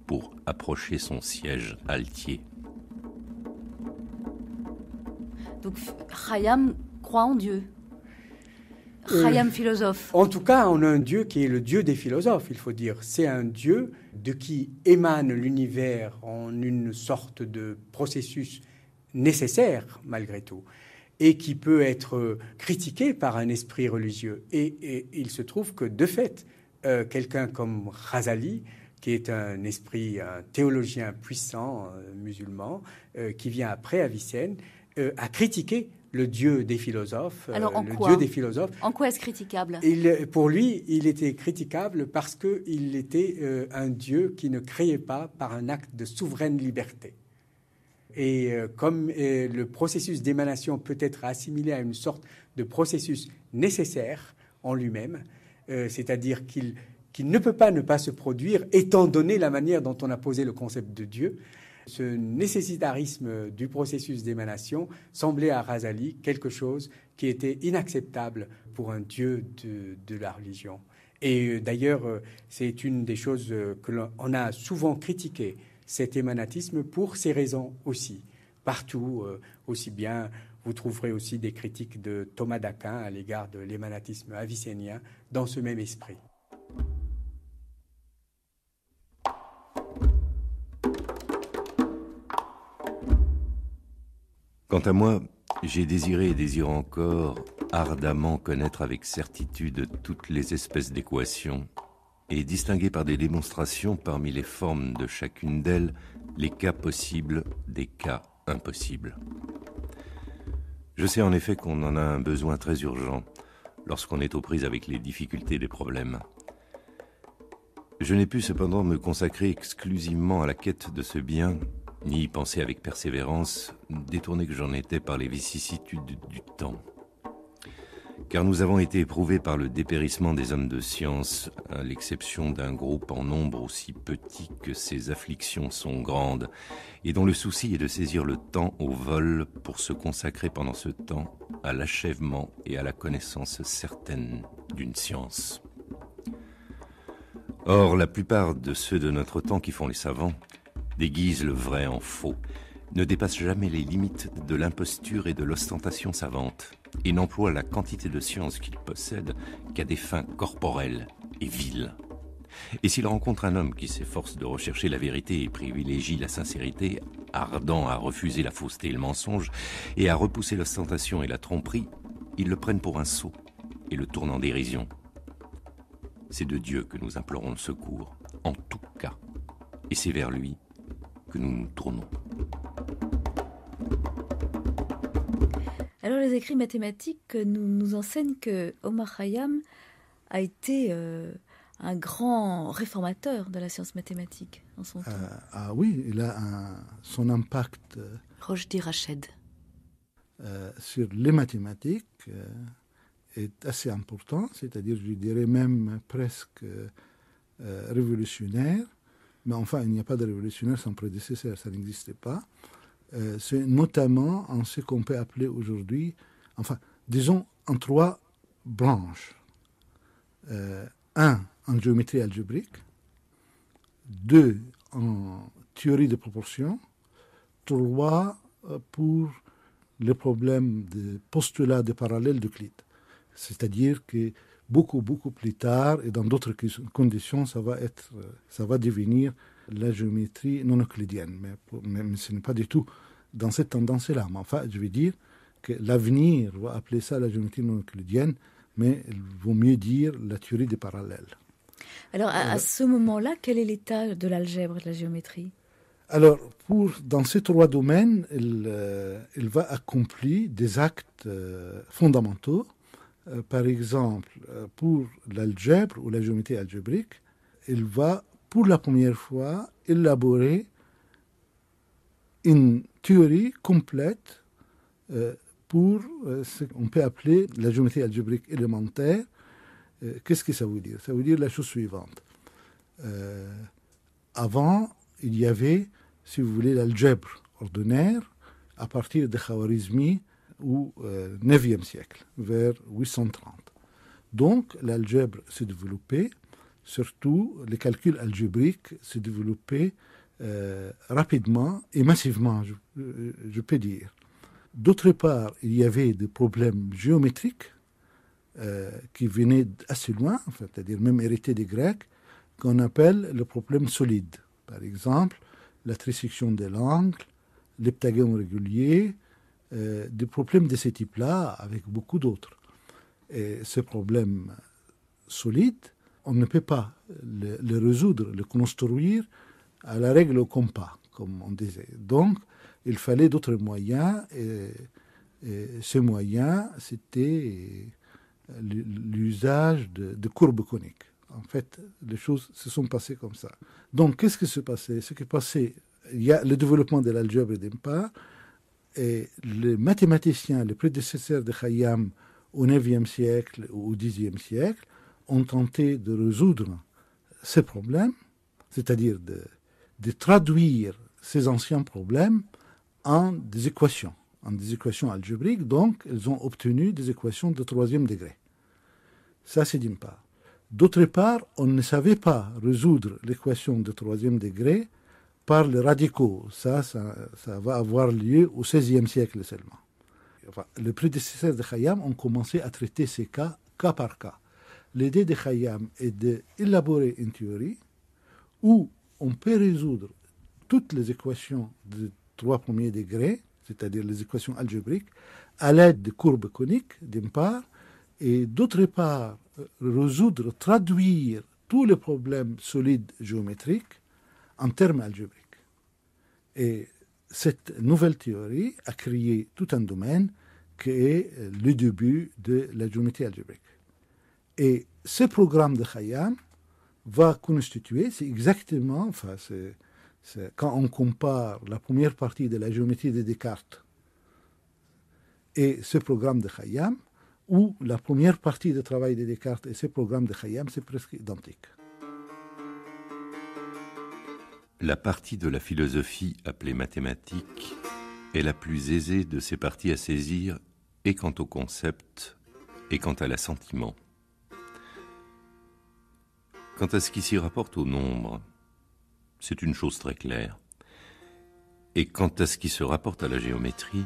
pour approcher son siège altier. Donc Khayyam croit en Dieu. Khayyam philosophe. En tout cas, on a un Dieu qui est le Dieu des philosophes, il faut dire. C'est un Dieu de qui émane l'univers en une sorte de processus nécessaire, malgré tout, et qui peut être critiqué par un esprit religieux. Et il se trouve que, de fait, quelqu'un comme Ghazali, qui est un théologien puissant, musulman, qui vient après Avicenne, a critiqué le Dieu des philosophes. Alors, Dieu des philosophes. En quoi est-ce critiquable ? Pour lui, il était critiquable parce qu'il était un Dieu qui ne créait pas par un acte de souveraine liberté. Et comme le processus d'émanation peut être assimilé à une sorte de processus nécessaire en lui-même, c'est-à-dire qu'il ne peut pas ne pas se produire, étant donné la manière dont on a posé le concept de Dieu, ce nécessitarisme du processus d'émanation semblait à Ghazali quelque chose qui était inacceptable pour un Dieu de la religion. Et d'ailleurs, c'est une des choses que l'on a souvent critiqué, cet émanatisme, pour ces raisons aussi. Partout, aussi bien, vous trouverez aussi des critiques de Thomas d'Aquin à l'égard de l'émanatisme avicénien dans ce même esprit. Quant à moi, j'ai désiré et désire encore ardemment connaître avec certitude toutes les espèces d'équations et distinguer par des démonstrations parmi les formes de chacune d'elles les cas possibles des cas impossibles. Je sais en effet qu'on en a un besoin très urgent lorsqu'on est aux prises avec les difficultés des problèmes. Je n'ai pu cependant me consacrer exclusivement à la quête de ce bien, ni y penser avec persévérance, détourné que j'en étais par les vicissitudes du temps. Car nous avons été éprouvés par le dépérissement des hommes de science, à l'exception d'un groupe en nombre aussi petit que ses afflictions sont grandes, et dont le souci est de saisir le temps au vol pour se consacrer pendant ce temps à l'achèvement et à la connaissance certaine d'une science. Or, la plupart de ceux de notre temps qui font les savants déguisent le vrai en faux, ne dépassent jamais les limites de l'imposture et de l'ostentation savante, et n'emploient la quantité de science qu'ils possèdent qu'à des fins corporelles et viles. Et s'ils rencontrent un homme qui s'efforce de rechercher la vérité et privilégie la sincérité, ardent à refuser la fausseté et le mensonge, et à repousser l'ostentation et la tromperie, ils le prennent pour un sot et le tournent en dérision. C'est de Dieu que nous implorons le secours, en tout cas, et c'est vers lui que nous nous tournons. Alors les écrits mathématiques nous enseignent que Omar Khayyam a été un grand réformateur de la science mathématique en son temps. Oui, il a son impact Rochdi Rached. Sur les mathématiques est assez important, c'est-à-dire je dirais même presque révolutionnaire. Mais enfin, il n'y a pas de révolutionnaire sans prédécesseur, ça n'existait pas. C'est notamment en ce qu'on peut appeler aujourd'hui, enfin, disons, en 3 branches. 1, en géométrie algébrique. 2, en théorie de proportion. 3, pour les problèmes de postulats de parallèles d'Euclide. C'est-à-dire que beaucoup plus tard, et dans d'autres conditions, ça va devenir la géométrie non euclidienne. Mais ce n'est pas du tout dans cette tendance-là. Mais enfin, je veux dire que l'avenir va appeler ça la géométrie non euclidienne, mais il vaut mieux dire la théorie des parallèles. Alors, à ce moment-là, quel est l'état de l'algèbre et de la géométrie ? Alors, dans ces 3 domaines, il va accomplir des actes fondamentaux. Par exemple, pour l'algèbre ou la géométrie algébrique, il va, pour la première fois, élaborer une théorie complète pour ce qu'on peut appeler la géométrie algébrique élémentaire. Qu'est-ce que ça veut dire ? Ça veut dire la chose suivante. Avant, il y avait, si vous voulez, l'algèbre ordinaire, à partir de Khwarizmi au 9e siècle, vers 830. Donc, l'algèbre s'est développée, surtout les calculs algébriques s'est développé rapidement et massivement, je peux dire. D'autre part, il y avait des problèmes géométriques qui venaient assez loin, c'est-à-dire même hérités des Grecs, qu'on appelle le problème solide. Par exemple, la trisection de l'angle, l'heptagone régulier, des problèmes de ce type-là avec beaucoup d'autres. Et ce problème solide, on ne peut pas le résoudre, le construire à la règle au compas, comme on disait. Donc, il fallait d'autres moyens, et ces moyens, c'était l'usage de courbes coniques. En fait, les choses se sont passées comme ça. Donc, qu'est-ce qui s'est passé? Ce qui est passé, il y a le développement de l'algèbre d'une part, et les mathématiciens, les prédécesseurs de Khayyam au 9e siècle ou au 10e siècle, ont tenté de résoudre ces problèmes, c'est-à-dire de traduire ces anciens problèmes en des équations algébriques. Donc, ils ont obtenu des équations de 3e degré. Ça, c'est d'une part. D'autre part, on ne savait pas résoudre l'équation de 3e degré par les radicaux. Ça va avoir lieu au XVIe siècle seulement. Enfin, les prédécesseurs de Khayyam ont commencé à traiter ces cas par cas. L'idée de Khayyam est d'élaborer une théorie où on peut résoudre toutes les équations de 3 premiers degrés, c'est-à-dire les équations algébriques, à l'aide de courbes coniques, d'une part, et d'autre part, traduire tous les problèmes solides géométriques en termes algébriques. Et cette nouvelle théorie a créé tout un domaine qui est le début de la géométrie algébrique. Et ce programme de Khayyam va constituer, c'est exactement, quand on compare la première partie de la géométrie de Descartes et ce programme de Khayyam, ou la première partie du travail de Descartes et ce programme de Khayyam, c'est presque identique. La partie de la philosophie appelée mathématique est la plus aisée de ces parties à saisir, et quant au concept, et quant à l'assentiment. Quant à ce qui s'y rapporte au nombre, c'est une chose très claire. Et quant à ce qui se rapporte à la géométrie,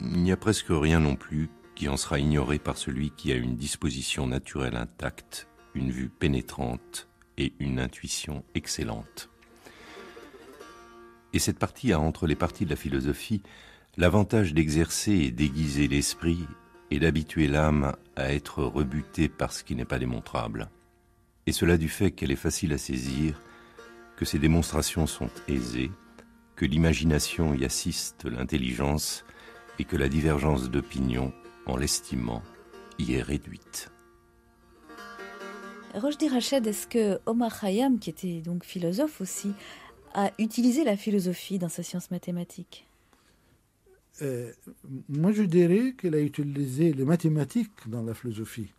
il n'y a presque rien non plus qui en sera ignoré par celui qui a une disposition naturelle intacte, une vue pénétrante et une intuition excellente. Et cette partie a entre les parties de la philosophie l'avantage d'exercer et d'aiguiser l'esprit et d'habituer l'âme à être rebutée par ce qui n'est pas démontrable. Et cela du fait qu'elle est facile à saisir, que ses démonstrations sont aisées, que l'imagination y assiste l'intelligence et que la divergence d'opinion, en l'estimant, y est réduite. Rochdi Rached, est-ce que Omar Khayyam, qui était donc philosophe aussi, a utilisé la philosophie dans sa science mathématique? Moi, je dirais qu'elle a utilisé les mathématiques dans la philosophie,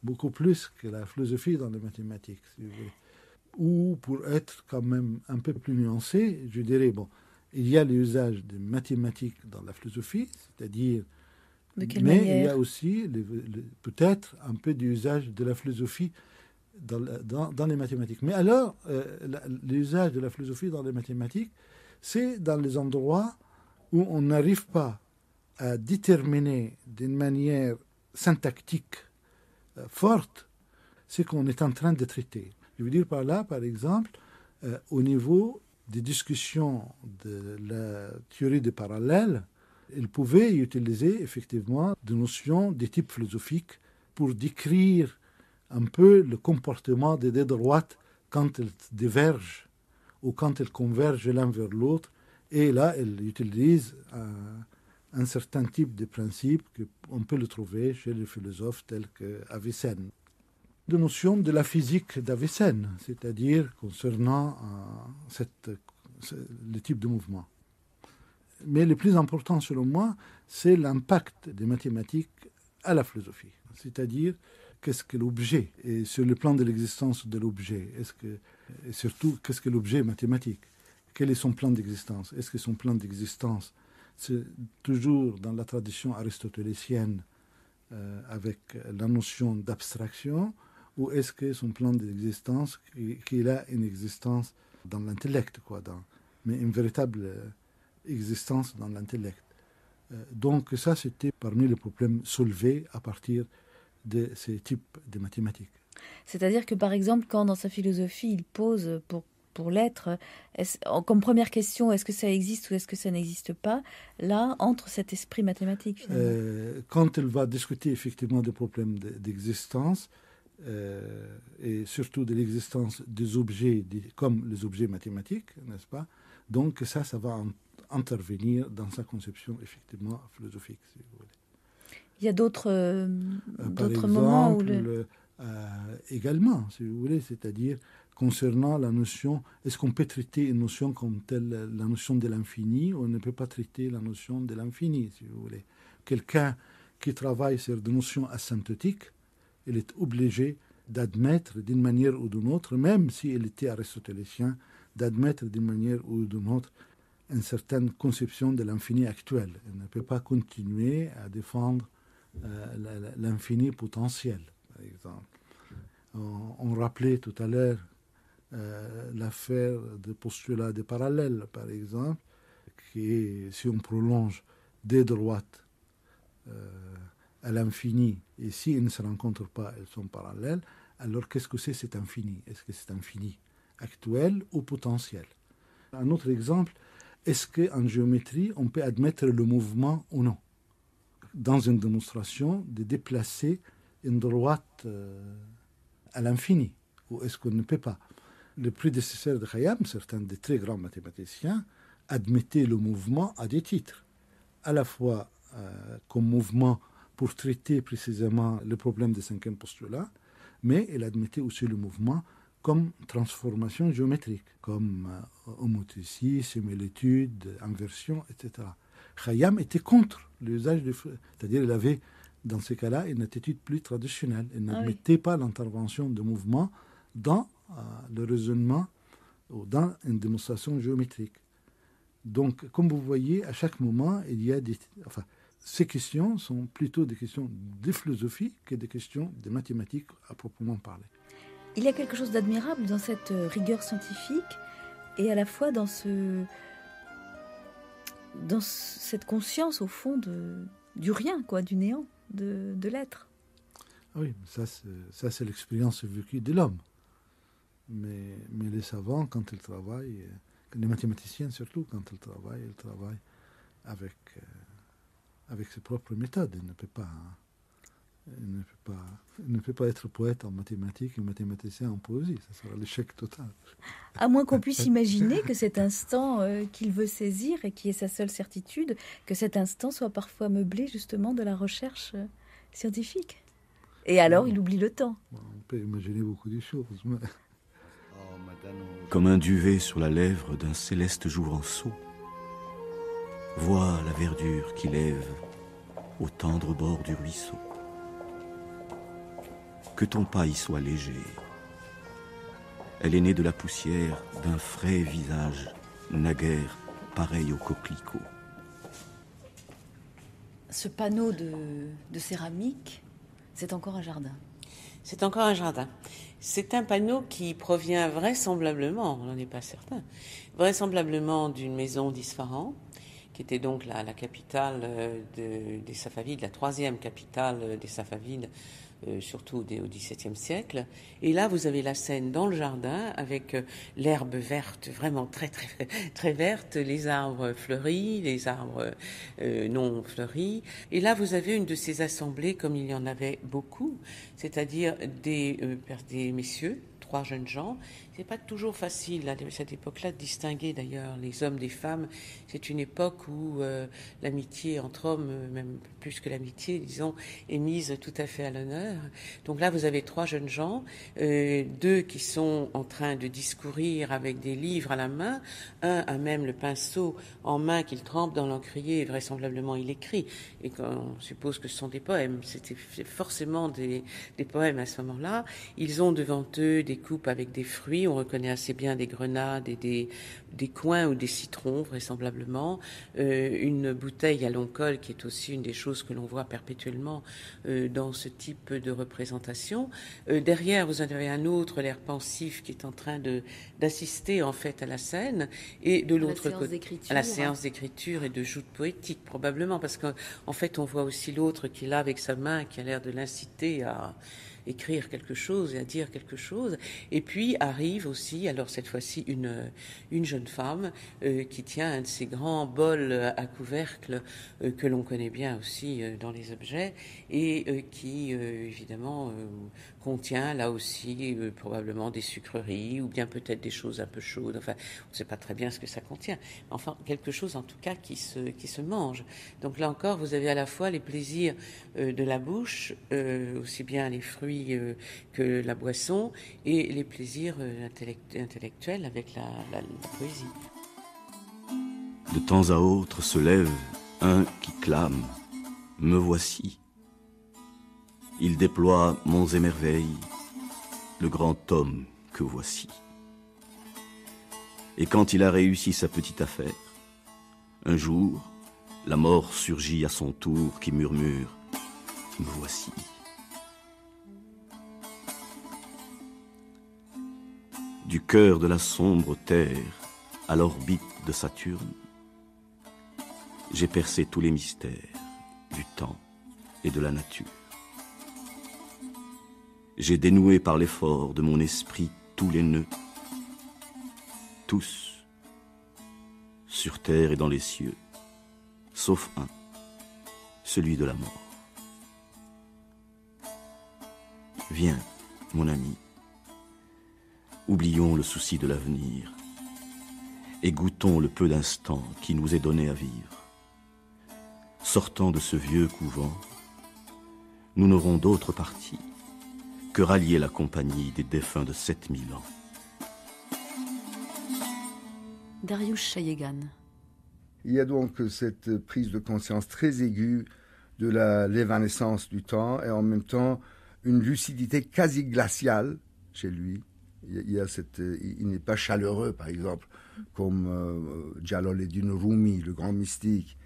beaucoup plus que la philosophie dans les mathématiques, si vous voulez. Ou pour être quand même un peu plus nuancé, je dirais, il y a l'usage des mathématiques dans la philosophie, c'est-à-dire... De quelle manière? Il y a aussi peut-être un peu d'usage de la philosophie dans les mathématiques. Mais alors, l'usage de la philosophie dans les mathématiques, c'est dans les endroits où on n'arrive pas à déterminer d'une manière syntactique forte ce qu'on est en train de traiter. Je veux dire par là, par exemple, au niveau des discussions de la théorie des parallèles, il pouvait utiliser effectivement des notions de type philosophique pour décrire un peu le comportement des deux droites quand elles divergent ou quand elles convergent l'un vers l'autre. Et là, elle utilise un certain type de principe qu'on peut le trouver chez les philosophes tels qu'Avicenne. De notions de la physique d'Avicenne, c'est-à-dire concernant le type de mouvement. Mais le plus important, selon moi, c'est l'impact des mathématiques à la philosophie. C'est-à-dire, qu'est-ce que l'objet? Et sur le plan de l'existence de l'objet, et surtout, qu'est-ce que l'objet mathématique? Quel est son plan d'existence? Est-ce que son plan d'existence, c'est toujours dans la tradition aristotélécienne avec la notion d'abstraction, ou est-ce que son plan d'existence, qu'il a une existence dans l'intellect, mais une véritable existence dans l'intellect. Donc ça, c'était parmi les problèmes soulevés à partir de ces types de mathématiques. C'est-à-dire que, par exemple, quand dans sa philosophie, il pose pour l'être, comme première question, est-ce que ça existe ou est-ce que ça n'existe pas, là, entre cet esprit mathématique, finalement. Quand il va discuter effectivement des problèmes d'existence, et surtout de l'existence des objets comme les objets mathématiques, n'est-ce pas? Donc ça va intervenir dans sa conception effectivement philosophique, si vous voulez. Il y a d'autres moments où également, si vous voulez, c'est-à-dire concernant la notion, est-ce qu'on peut traiter une notion comme telle, la notion de l'infini, ou on ne peut pas traiter la notion de l'infini, si vous voulez. Quelqu'un qui travaille sur des notions asymptotiques, il est obligé d'admettre d'une manière ou d'une autre, même s'il était aristotélicien, d'admettre d'une manière ou d'une autre une certaine conception de l'infini actuel. Il ne peut pas continuer à défendre l'infini potentiel, par exemple. On rappelait tout à l'heure l'affaire des postulats des parallèles, par exemple, qui est, si on prolonge des droites à l'infini, et s'ils ne se rencontrent pas, elles sont parallèles, alors qu'est-ce que c'est cet infini? Est-ce que c'est infini actuel ou potentiel? Un autre exemple, est-ce qu'en géométrie, on peut admettre le mouvement ou non? Dans une démonstration, de déplacer une droite à l'infini, ou est-ce qu'on ne peut pas? Les prédécesseurs de Khayyam, certains des très grands mathématiciens, admettaient le mouvement à des titres, à la fois comme mouvement pour traiter précisément le problème des cinquièmes postulats, mais il admettait aussi le mouvement comme transformation géométrique, comme homothétie, similitude, inversion, etc. Khayyam était contre l'usage du feu, c'est-à-dire il avait, dans ces cas-là, une attitude plus traditionnelle. Il n'admettait pas l'intervention de mouvement dans le raisonnement ou dans une démonstration géométrique. Donc, comme vous voyez, à chaque moment, il y a ces questions sont plutôt des questions de philosophie que des questions de mathématiques à proprement parler. Il y a quelque chose d'admirable dans cette rigueur scientifique et à la fois dans cette conscience, au fond, du rien, du néant, de l'être. Oui, ça c'est l'expérience vécue de l'homme. Mais les savants, quand ils travaillent, les mathématiciens surtout, quand ils travaillent avec ses propres méthodes. Il ne peut pas être poète en mathématiques et mathématicien en poésie. Ça sera l'échec total. À moins qu'on puisse imaginer que cet instant qu'il veut saisir et qui est sa seule certitude, que cet instant soit parfois meublé justement de la recherche scientifique. Et alors, il oublie le temps. On peut imaginer beaucoup de choses. Mais... Comme un duvet sur la lèvre d'un céleste jouvenceau, vois la verdure qui lève au tendre bord du ruisseau. Que ton pas y soit léger. Elle est née de la poussière d'un frais visage, naguère pareil au coquelicot. Ce panneau de céramique, c'est encore un jardin. C'est encore un jardin. C'est un panneau qui provient vraisemblablement, on n'en est pas certain, vraisemblablement d'une maison d'Isfahan, qui était donc la capitale des Safavides, la troisième capitale des Safavides, surtout au XVIIe siècle. Et là, vous avez la scène dans le jardin avec l'herbe verte, vraiment très, très, très verte, les arbres fleuris, les arbres non fleuris. Et là, vous avez une de ces assemblées, comme il y en avait beaucoup, c'est-à-dire des messieurs, 3 jeunes gens. C'est pas toujours facile à cette époque-là de distinguer d'ailleurs les hommes des femmes. C'est une époque où l'amitié entre hommes, même plus que l'amitié, disons, est mise tout à fait à l'honneur. Donc là, vous avez 3 jeunes gens, 2 qui sont en train de discourir avec des livres à la main, un a même le pinceau en main qu'il trempe dans l'encrier et vraisemblablement il écrit. Et on suppose que ce sont des poèmes. C'était forcément des poèmes à ce moment-là. Ils ont devant eux des coupe avec des fruits. On reconnaît assez bien des grenades et des coings ou des citrons, vraisemblablement. Une bouteille à long col, qui est aussi une des choses que l'on voit perpétuellement dans ce type de représentation. Derrière, vous en avez un autre, l'air pensif, qui est en train d'assister en fait à la scène. Et de l'autre côté, à la séance d'écriture et de joute poétique, probablement, parce qu'en fait, on voit aussi l'autre qui est là avec sa main, qui a l'air de l'inciter à écrire quelque chose et à dire quelque chose. Et puis arrive aussi, alors cette fois-ci, une jeune femme qui tient un de ces grands bols à couvercle que l'on connaît bien aussi dans les objets et qui, évidemment, contient là aussi probablement des sucreries ou bien peut-être des choses un peu chaudes. Enfin, on ne sait pas très bien ce que ça contient. Enfin, quelque chose en tout cas qui se mange. Donc là encore, vous avez à la fois les plaisirs de la bouche, aussi bien les fruits que la boisson, et les plaisirs intellectuels avec la poésie. De temps à autre se lève un qui clame « Me voici ». Il déploie monts et merveilles, le grand homme que voici. Et quand il a réussi sa petite affaire, un jour, la mort surgit à son tour qui murmure « Me voici ». Du cœur de la sombre terre à l'orbite de Saturne, j'ai percé tous les mystères du temps et de la nature. J'ai dénoué par l'effort de mon esprit tous les nœuds, tous, sur terre et dans les cieux, sauf un, celui de la mort. Viens, mon ami, oublions le souci de l'avenir et goûtons le peu d'instants qui nous est donné à vivre. Sortant de ce vieux couvent, nous n'aurons d'autre parti que rallier la compagnie des défunts de 7000 ans. Dariush Shayegan. Il y a donc cette prise de conscience très aiguë de l'évanescence du temps et en même temps une lucidité quasi glaciale chez lui. Il n'est pas chaleureux, par exemple, comme Jalaluddin Rumi, le grand mystique.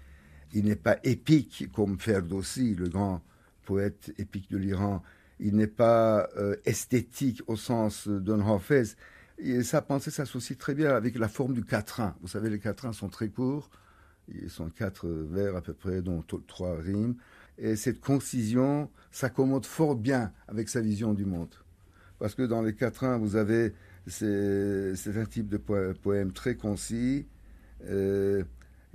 Il n'est pas épique comme Ferdowsi, le grand poète épique de l'Iran. Il n'est pas esthétique au sens d'un Hafez. Et sa pensée s'associe très bien avec la forme du quatrain. Vous savez, les quatrains sont très courts. Ils sont 4 vers à peu près, dont 3 rimes. Et cette concision s'accommode fort bien avec sa vision du monde. Parce que dans les quatrains, vous avez, c'est un type de poème très concis,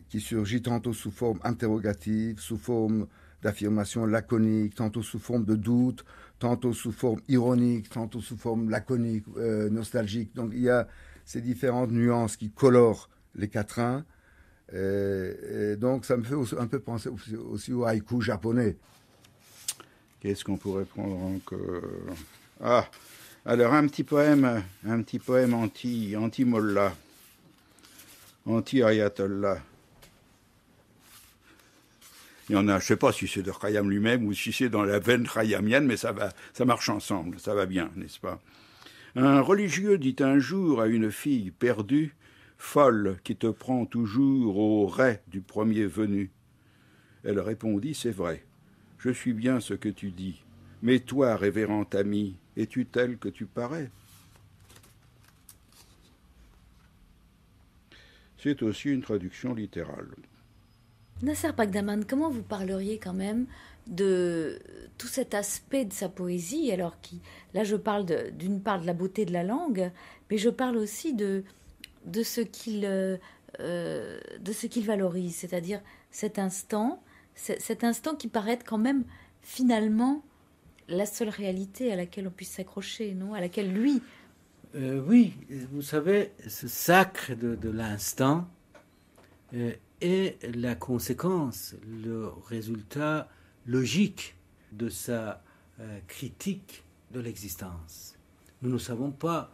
qui surgit tantôt sous forme interrogative, sous forme d'affirmation laconique, tantôt sous forme de doute, tantôt sous forme ironique, tantôt sous forme laconique, nostalgique. Donc il y a ces différentes nuances qui colorent les quatrains. Et donc ça me fait un peu penser aussi au haïku japonais. Qu'est-ce qu'on pourrait prendre encore ? Alors un petit poème anti-Mollah, anti-Ayatollah. Il y en a, je ne sais pas si c'est de Khayyam lui-même ou si c'est dans la veine khayyamienne, mais ça marche ensemble, ça va bien, n'est-ce pas ? Un religieux dit un jour à une fille perdue, folle, qui te prend toujours au rais du premier venu. Elle répondit, c'est vrai, je suis bien ce que tu dis, mais toi, révérend ami, es-tu tel que tu parais ? C'est aussi une traduction littérale. Nasser Bagdaman, comment vous parleriez quand même de tout cet aspect de sa poésie, alors là je parle d'une part de la beauté de la langue, mais je parle aussi de ce qu'il valorise, c'est-à-dire cet instant qui paraît être quand même finalement la seule réalité à laquelle on puisse s'accrocher, non ? À laquelle lui... Oui, vous savez, ce sacre de l'instant est la conséquence, le résultat logique de sa critique de l'existence. Nous ne savons pas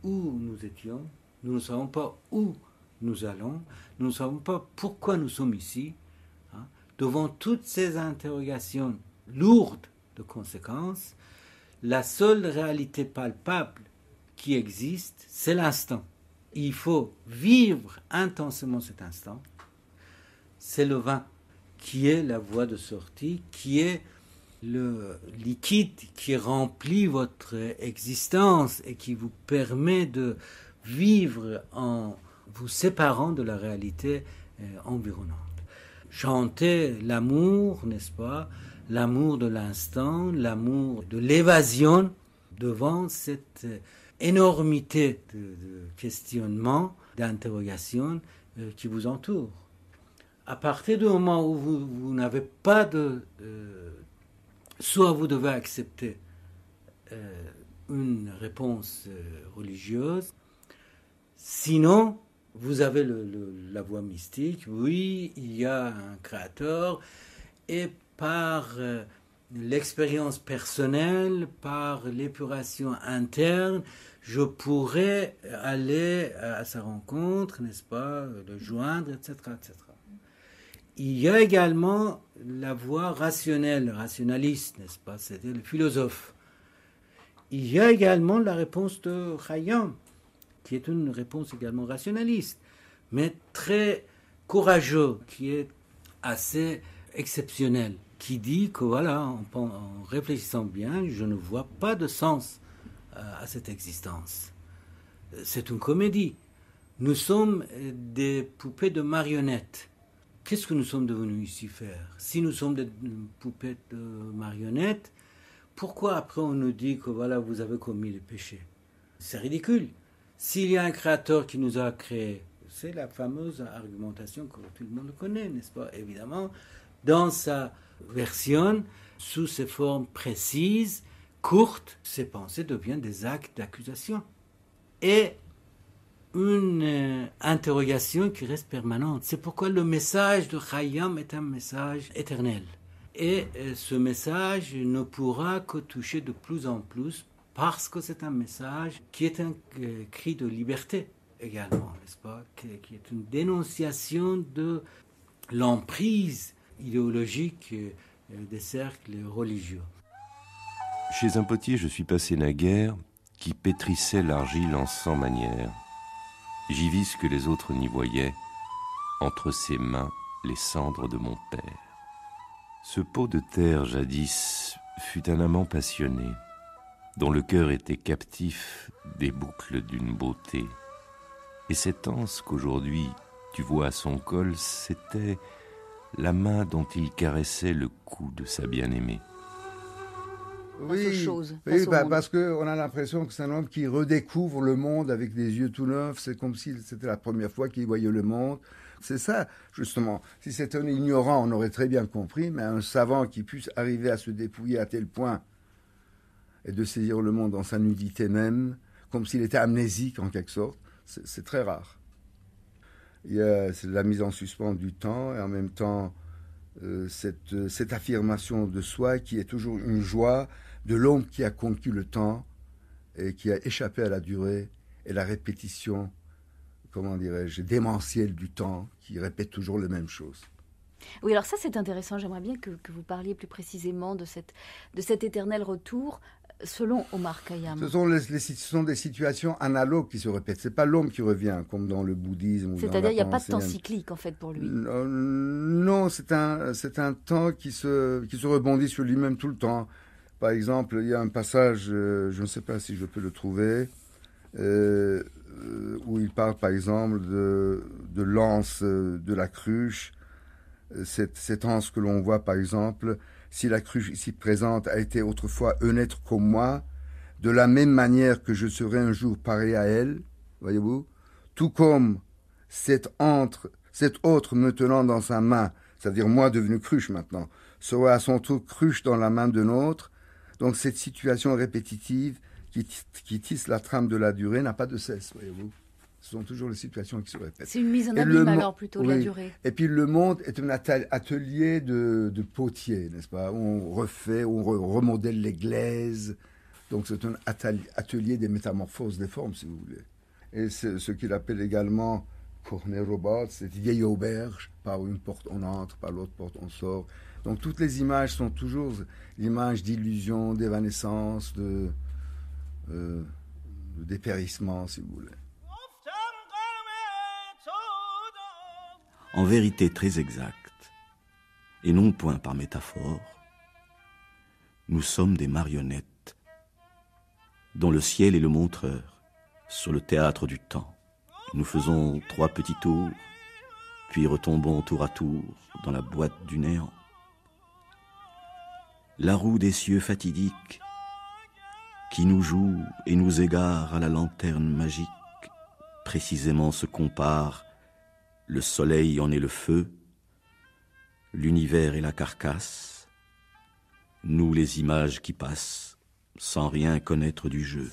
où nous étions, nous ne savons pas où nous allons, nous ne savons pas pourquoi nous sommes ici. Devant toutes ces interrogations lourdes de conséquences, la seule réalité palpable qui existe, c'est l'instant. Il faut vivre intensément cet instant. C'est le vin qui est la voie de sortie, qui est le liquide qui remplit votre existence et qui vous permet de vivre en vous séparant de la réalité environnante. Chanter l'amour, n'est-ce pas? L'amour de l'instant, l'amour de l'évasion devant cette énormité de questionnements, d'interrogations qui vous entourent. À partir du moment où vous n'avez pas de... soit vous devez accepter une réponse religieuse, sinon vous avez la voie mystique. Oui, il y a un créateur, et par l'expérience personnelle, par l'épuration interne, je pourrais aller à sa rencontre, n'est-ce pas, le joindre, etc., etc. Il y a également la voie rationnelle, rationaliste, n'est-ce pas, c'est-à-dire le philosophe. Il y a également la réponse de Khayyam, qui est une réponse également rationaliste, mais très courageuse, qui est assez exceptionnelle, qui dit que voilà, en réfléchissant bien, je ne vois pas de sens à cette existence. C'est une comédie. Nous sommes des poupées de marionnettes. Qu'est-ce que nous sommes devenus ici faire? Si nous sommes des poupées de marionnettes, pourquoi après on nous dit que voilà, vous avez commis le péché? C'est ridicule. S'il y a un créateur qui nous a créés, c'est la fameuse argumentation que tout le monde connaît, n'est-ce pas? Évidemment, dans sa version, sous ses formes précises, courtes, ces pensées deviennent des actes d'accusation. Et une interrogation qui reste permanente. C'est pourquoi le message de Khayyam est un message éternel. Et ce message ne pourra que toucher de plus en plus parce que c'est un message qui est un cri de liberté également, n'est-ce pas? Qui est une dénonciation de l'emprise idéologique des cercles religieux. Chez un potier, je suis passé naguère qui pétrissait l'argile en 100 manières. J'y vis ce que les autres n'y voyaient, entre ses mains les cendres de mon père. Ce pot de terre jadis fut un amant passionné, dont le cœur était captif des boucles d'une beauté. Et cette anse qu'aujourd'hui tu vois à son col, c'était la main dont il caressait le cou de sa bien-aimée. Oui, parce qu'on a l'impression que c'est un homme qui redécouvre le monde avec des yeux tout neufs. C'est comme si c'était la première fois qu'il voyait le monde. C'est ça, justement. Si c'était un ignorant, on aurait très bien compris, mais un savant qui puisse arriver à se dépouiller à tel point et de saisir le monde dans sa nudité même, comme s'il était amnésique en quelque sorte, c'est très rare. C'est la mise en suspens du temps et en même temps cette affirmation de soi qui est toujours une joie de l'homme qui a conquis le temps et qui a échappé à la durée et la répétition, comment dirais-je, démentielle du temps, qui répète toujours les mêmes choses. Oui, alors ça c'est intéressant, j'aimerais bien que vous parliez plus précisément de cet éternel retour selon Omar Khayyam. Ce sont des situations analogues qui se répètent. Ce n'est pas l'homme qui revient, comme dans le bouddhisme. C'est-à-dire qu'il n'y a pas de temps cyclique, en fait, pour lui. Non, c'est un temps qui se rebondit sur lui-même tout le temps. Par exemple, il y a un passage, je ne sais pas si je peux le trouver, où il parle, par exemple, de l'anse de la cruche. Cette anse que l'on voit, par exemple, si la cruche ici présente a été autrefois un être comme moi, de la même manière que je serai un jour pareil à elle, voyez-vous, tout comme cet autre me tenant dans sa main, c'est-à-dire moi devenu cruche maintenant, sera à son tour cruche dans la main d'un autre. Donc cette situation répétitive qui tisse la trame de la durée n'a pas de cesse, voyez-vous. Ce sont toujours les situations qui se répètent. C'est une mise en abîme alors plutôt de la durée. Et puis le monde est un atelier de potier, n'est-ce pas? On refait, on remodèle les glaises. Donc c'est un atelier des métamorphoses des formes, si vous voulez. Et c'est ce qu'il appelle également Corner Robot, cette vieille auberge. Par une porte on entre, par l'autre porte on sort. Donc toutes les images sont toujours l'image d'illusion, d'évanescence, de dépérissement, si vous voulez. En vérité très exacte, et non point par métaphore, nous sommes des marionnettes dont le ciel est le montreur sur le théâtre du temps. Nous faisons 3 petits tours, puis retombons tour à tour dans la boîte du néant. La roue des cieux fatidiques qui nous joue et nous égare à la lanterne magique, précisément se compare. Le soleil en est le feu, l'univers est la carcasse, nous les images qui passent, sans rien connaître du jeu.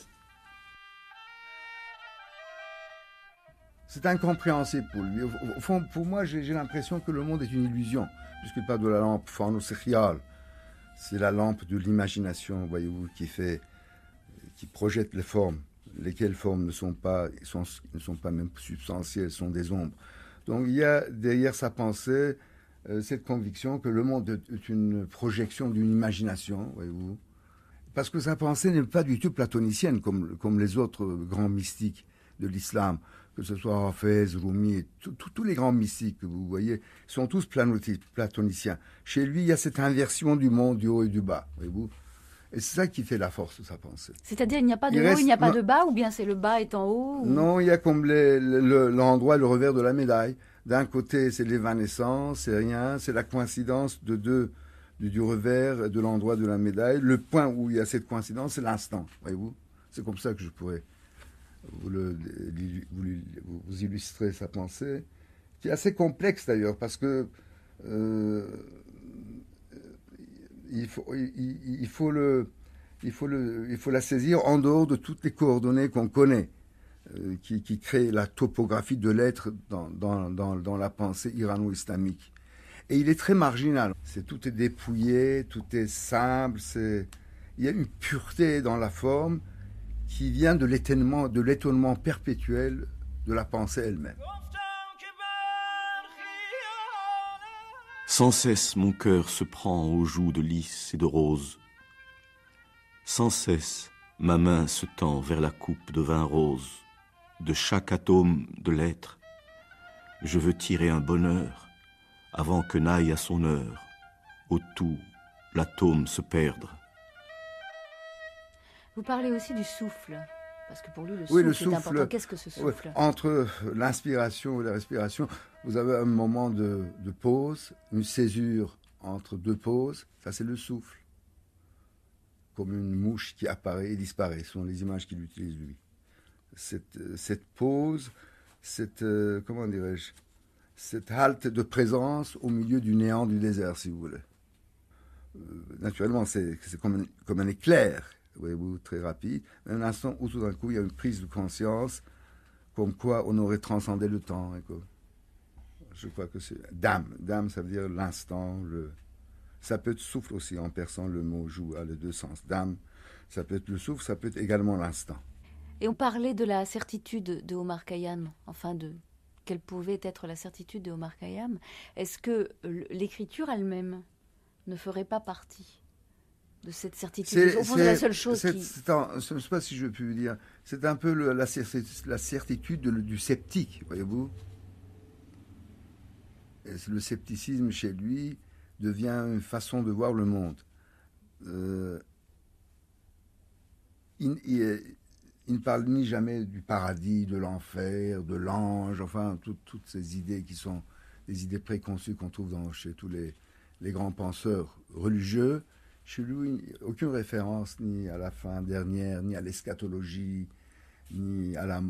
C'est incompréhensible pour lui. Au fond, pour moi, j'ai l'impression que le monde est une illusion, puisqu'il parle de la lampe phanosériale. C'est la lampe de l'imagination, voyez-vous, qui projette les formes, lesquelles formes ne sont pas même substantielles, sont des ombres. Donc il y a derrière sa pensée cette conviction que le monde est une projection d'une imagination, voyez-vous. Parce que sa pensée n'est pas du tout platonicienne comme les autres grands mystiques de l'islam, que ce soit Hafez, Rumi, et tous les grands mystiques que vous voyez, sont tous platoniciens. Chez lui, il y a cette inversion du monde, du haut et du bas, voyez-vous. Et c'est ça qui fait la force de sa pensée. C'est-à-dire, il n'y a pas de haut, il n'y a pas de bas, ou bien c'est le bas est en haut ou... Non, il y a comme l'endroit, le revers de la médaille. D'un côté, c'est l'évanescence, c'est rien, c'est la coïncidence du revers, de l'endroit de la médaille. Le point où il y a cette coïncidence, c'est l'instant, voyez-vous. C'est comme ça que je pourrais vous illustrer sa pensée, qui est assez complexe d'ailleurs, parce que il faut la saisir en dehors de toutes les coordonnées qu'on connaît, qui créent la topographie de l'être dans la pensée irano-islamique. Et il est très marginal. Tout est dépouillé, tout est simple. Il y a une pureté dans la forme qui vient de l'étonnement perpétuel de la pensée elle-même. Sans cesse mon cœur se prend aux joues de lys et de rose. Sans cesse ma main se tend vers la coupe de vin rose. De chaque atome de l'être, je veux tirer un bonheur avant que n'aille à son heure, au tout, l'atome se perdre. Vous parlez aussi du souffle, parce que pour lui, le souffle est important. Qu'est-ce que ce souffle ? Oui, entre l'inspiration et la respiration, vous avez un moment de pause, une césure entre 2 pauses, ça c'est le souffle. Comme une mouche qui apparaît et disparaît, ce sont les images qu'il utilise lui. Cette pause, comment dirais-je, cette halte de présence au milieu du néant du désert, si vous voulez. Naturellement, c'est comme un éclair, voyez-vous, très rapide. Un instant où tout d'un coup, il y a une prise de conscience, comme quoi on aurait transcendé le temps. Je crois que c'est dam. Dam, ça veut dire l'instant. Ça peut être souffle aussi, en persan, le mot joue à les 2 sens. Dam, ça peut être le souffle, ça peut être également l'instant. Et on parlait de la certitude de Omar Khayyam, quelle pouvait être la certitude de Omar Khayyam. Est-ce que l'écriture elle-même ne ferait pas partie de cette certitude? Au fond, c'est la seule chose qui... je ne sais pas si je peux dire. C'est un peu la certitude du sceptique, voyez-vous. Le scepticisme chez lui devient une façon de voir le monde. Il ne parle ni jamais du paradis, de l'enfer, de l'ange, enfin, toutes ces idées qui sont des idées préconçues qu'on trouve chez tous les grands penseurs religieux. Chez lui, aucune référence ni à la fin dernière, ni à l'eschatologie, ni à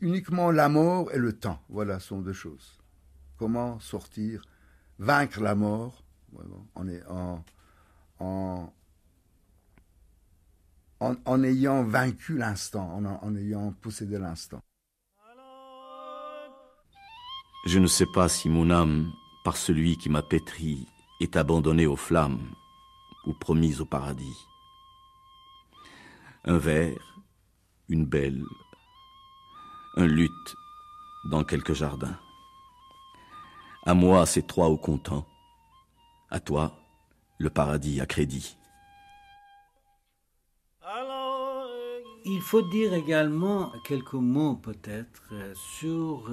uniquement la mort et le temps. Voilà, sont 2 choses. Comment sortir, vaincre la mort, en ayant vaincu l'instant, en ayant possédé l'instant. Je ne sais pas si mon âme, par celui qui m'a pétri, est abandonnée aux flammes ou promise au paradis. Un vers, une belle, un luth dans quelque jardin. À moi ces 3 au comptant, À toi, le paradis à crédit. Il faut dire également quelques mots peut-être sur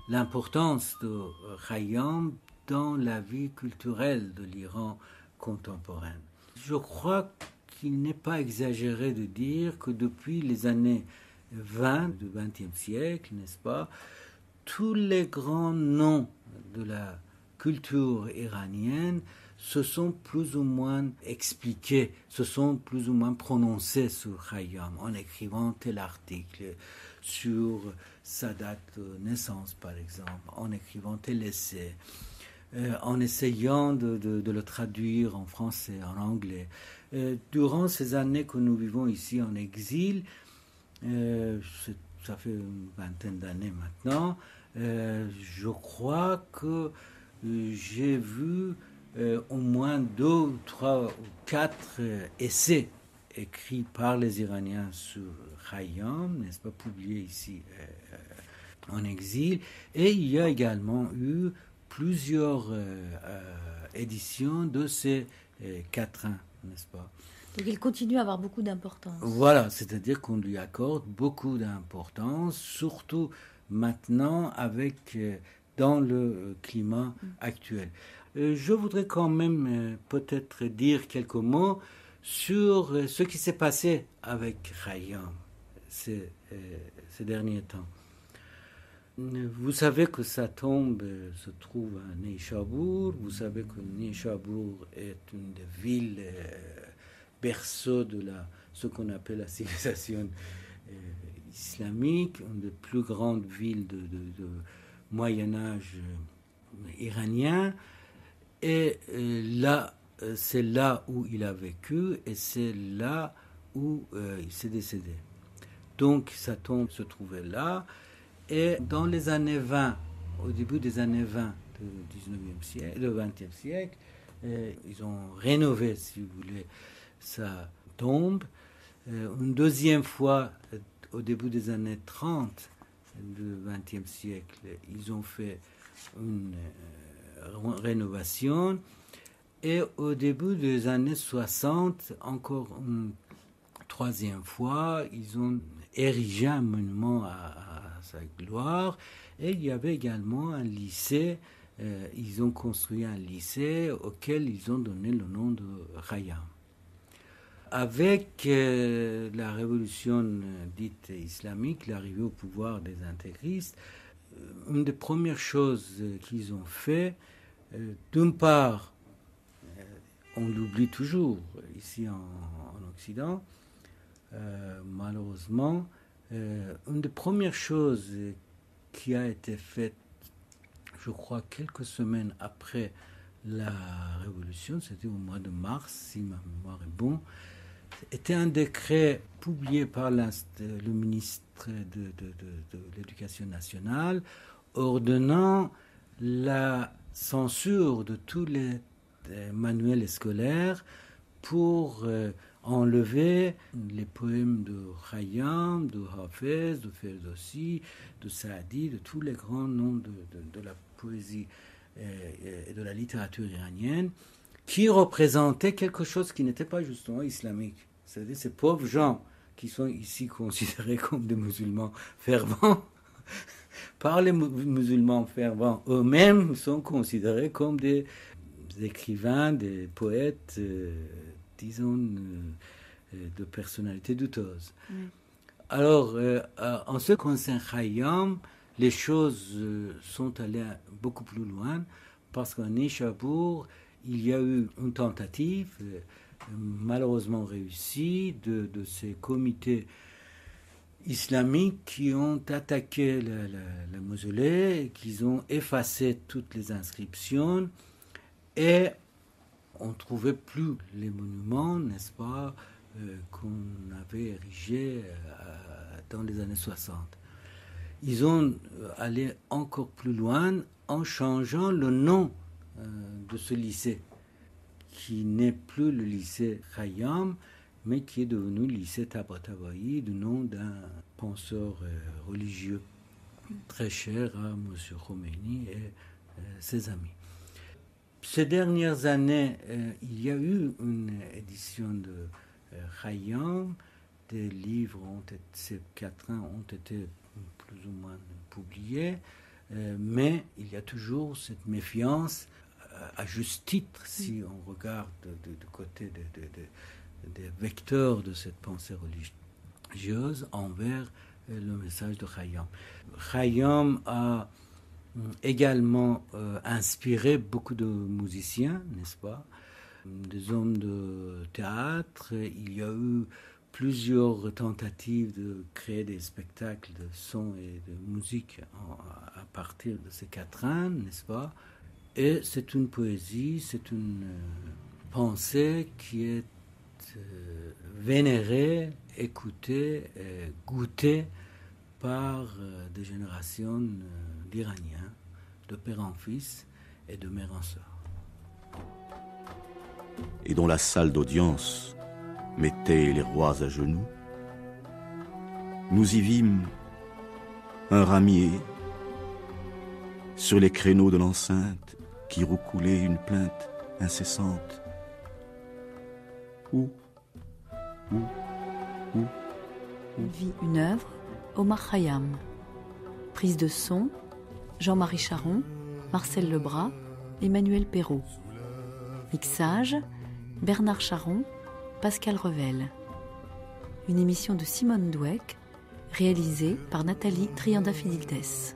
l'importance de Khayyam dans la vie culturelle de l'Iran contemporain. Je crois qu'il n'est pas exagéré de dire que depuis les années 20 du XXe siècle, n'est-ce pas, tous les grands noms de la culture iranienne se sont plus ou moins expliqués, se sont plus ou moins prononcés sur Khayyam en écrivant tel article sur sa date de naissance, par exemple, en écrivant tel essai, en essayant de le traduire en français, en anglais. Durant ces années que nous vivons ici en exil, ça fait une vingtaine d'années maintenant, je crois que j'ai vu au moins 2, 3 ou 4 essais écrits par les Iraniens sur Khayyam, n'est-ce pas, publiés ici en exil. Et il y a également eu plusieurs éditions de ces quatrains, n'est-ce pas. Donc il continue à avoir beaucoup d'importance. Voilà, c'est-à-dire qu'on lui accorde beaucoup d'importance, surtout maintenant avec dans le climat actuel. Je voudrais quand même peut-être dire quelques mots sur ce qui s'est passé avec Khayyam ces derniers temps. Vous savez que sa tombe se trouve à Neyshabour. Vous savez que Neyshabour est une des villes berceau de ce qu'on appelle la civilisation islamique, une des plus grandes villes de Moyen-Âge iranien. Et là, c'est là où il a vécu et c'est là où il s'est décédé. Donc sa tombe se trouvait là. Et dans les années 20, au début des années 20 du 20e siècle, ils ont rénové, si vous voulez, sa tombe. Une deuxième fois, au début des années 30 du XXe siècle, ils ont fait une rénovation. Et au début des années 60, encore une troisième fois, ils ont érigé un monument à sa gloire. Et il y avait également un lycée. Ils ont construit un lycée auquel ils ont donné le nom de Khayyam. Avec la révolution dite islamique, l'arrivée au pouvoir des intégristes, une des premières choses qu'ils ont fait, d'une part, on l'oublie toujours ici en Occident, malheureusement, une des premières choses qui a été faite, je crois, quelques semaines après la révolution, c'était au mois de mars, si ma mémoire est bonne, était un décret publié par le ministre de l'Éducation nationale ordonnant la censure de tous les manuels scolaires pour enlever les poèmes de Khayyam, de Hafez, de Ferdowsi, de Saadi, de tous les grands noms de la poésie et de la littérature iranienne, qui représentaient quelque chose qui n'était pas justement islamique. C'est-à-dire ces pauvres gens qui sont ici considérés comme des musulmans fervents, par les musulmans fervents eux-mêmes sont considérés comme des écrivains, des poètes, disons, de personnalités douteuses. Oui. Alors, en ce qui concerne Khayyam, les choses sont allées beaucoup plus loin, parce qu'à Neyshabour, il y a eu une tentative, malheureusement réussie, de ces comités islamiques qui ont attaqué le mausolée, qui ont effacé toutes les inscriptions, et on ne trouvait plus les monuments, n'est-ce pas, qu'on avait érigés dans les années 60. Ils ont allé encore plus loin en changeant le nom de ce lycée, qui n'est plus le lycée Khayyam, mais qui est devenu le lycée Tabatabai, du nom d'un penseur religieux très cher à M. Khomeini et ses amis. Ces dernières années, il y a eu une édition de Khayyam. Des livres, ces quatrains ont été plus ou moins publiés, mais il y a toujours cette méfiance, à juste titre, si on regarde du côté des vecteurs de cette pensée religieuse envers le message de Khayyam. Khayyam a également inspiré beaucoup de musiciens, n'est-ce pas? Des hommes de théâtre. Il y a eu plusieurs tentatives de créer des spectacles de son et de musique à partir de ces quatrains, n'est-ce pas? Et c'est une poésie, c'est une pensée qui est vénérée, écoutée, goûtée par des générations d'Iraniens, de père en fils et de mère en sœur. Et dont la salle d'audience mettait les rois à genoux, nous y vîmes un ramier sur les créneaux de l'enceinte qui roucoulait une plainte incessante. Où Une vie, une œuvre, Omar Khayyam. Prise de son, Jean-Marie Charon, Marcel Lebras, Emmanuel Perrault. Mixage, Bernard Charon, Pascal Revel. Une émission de Simone Dweck, réalisée par Nathalie Triandafilidès.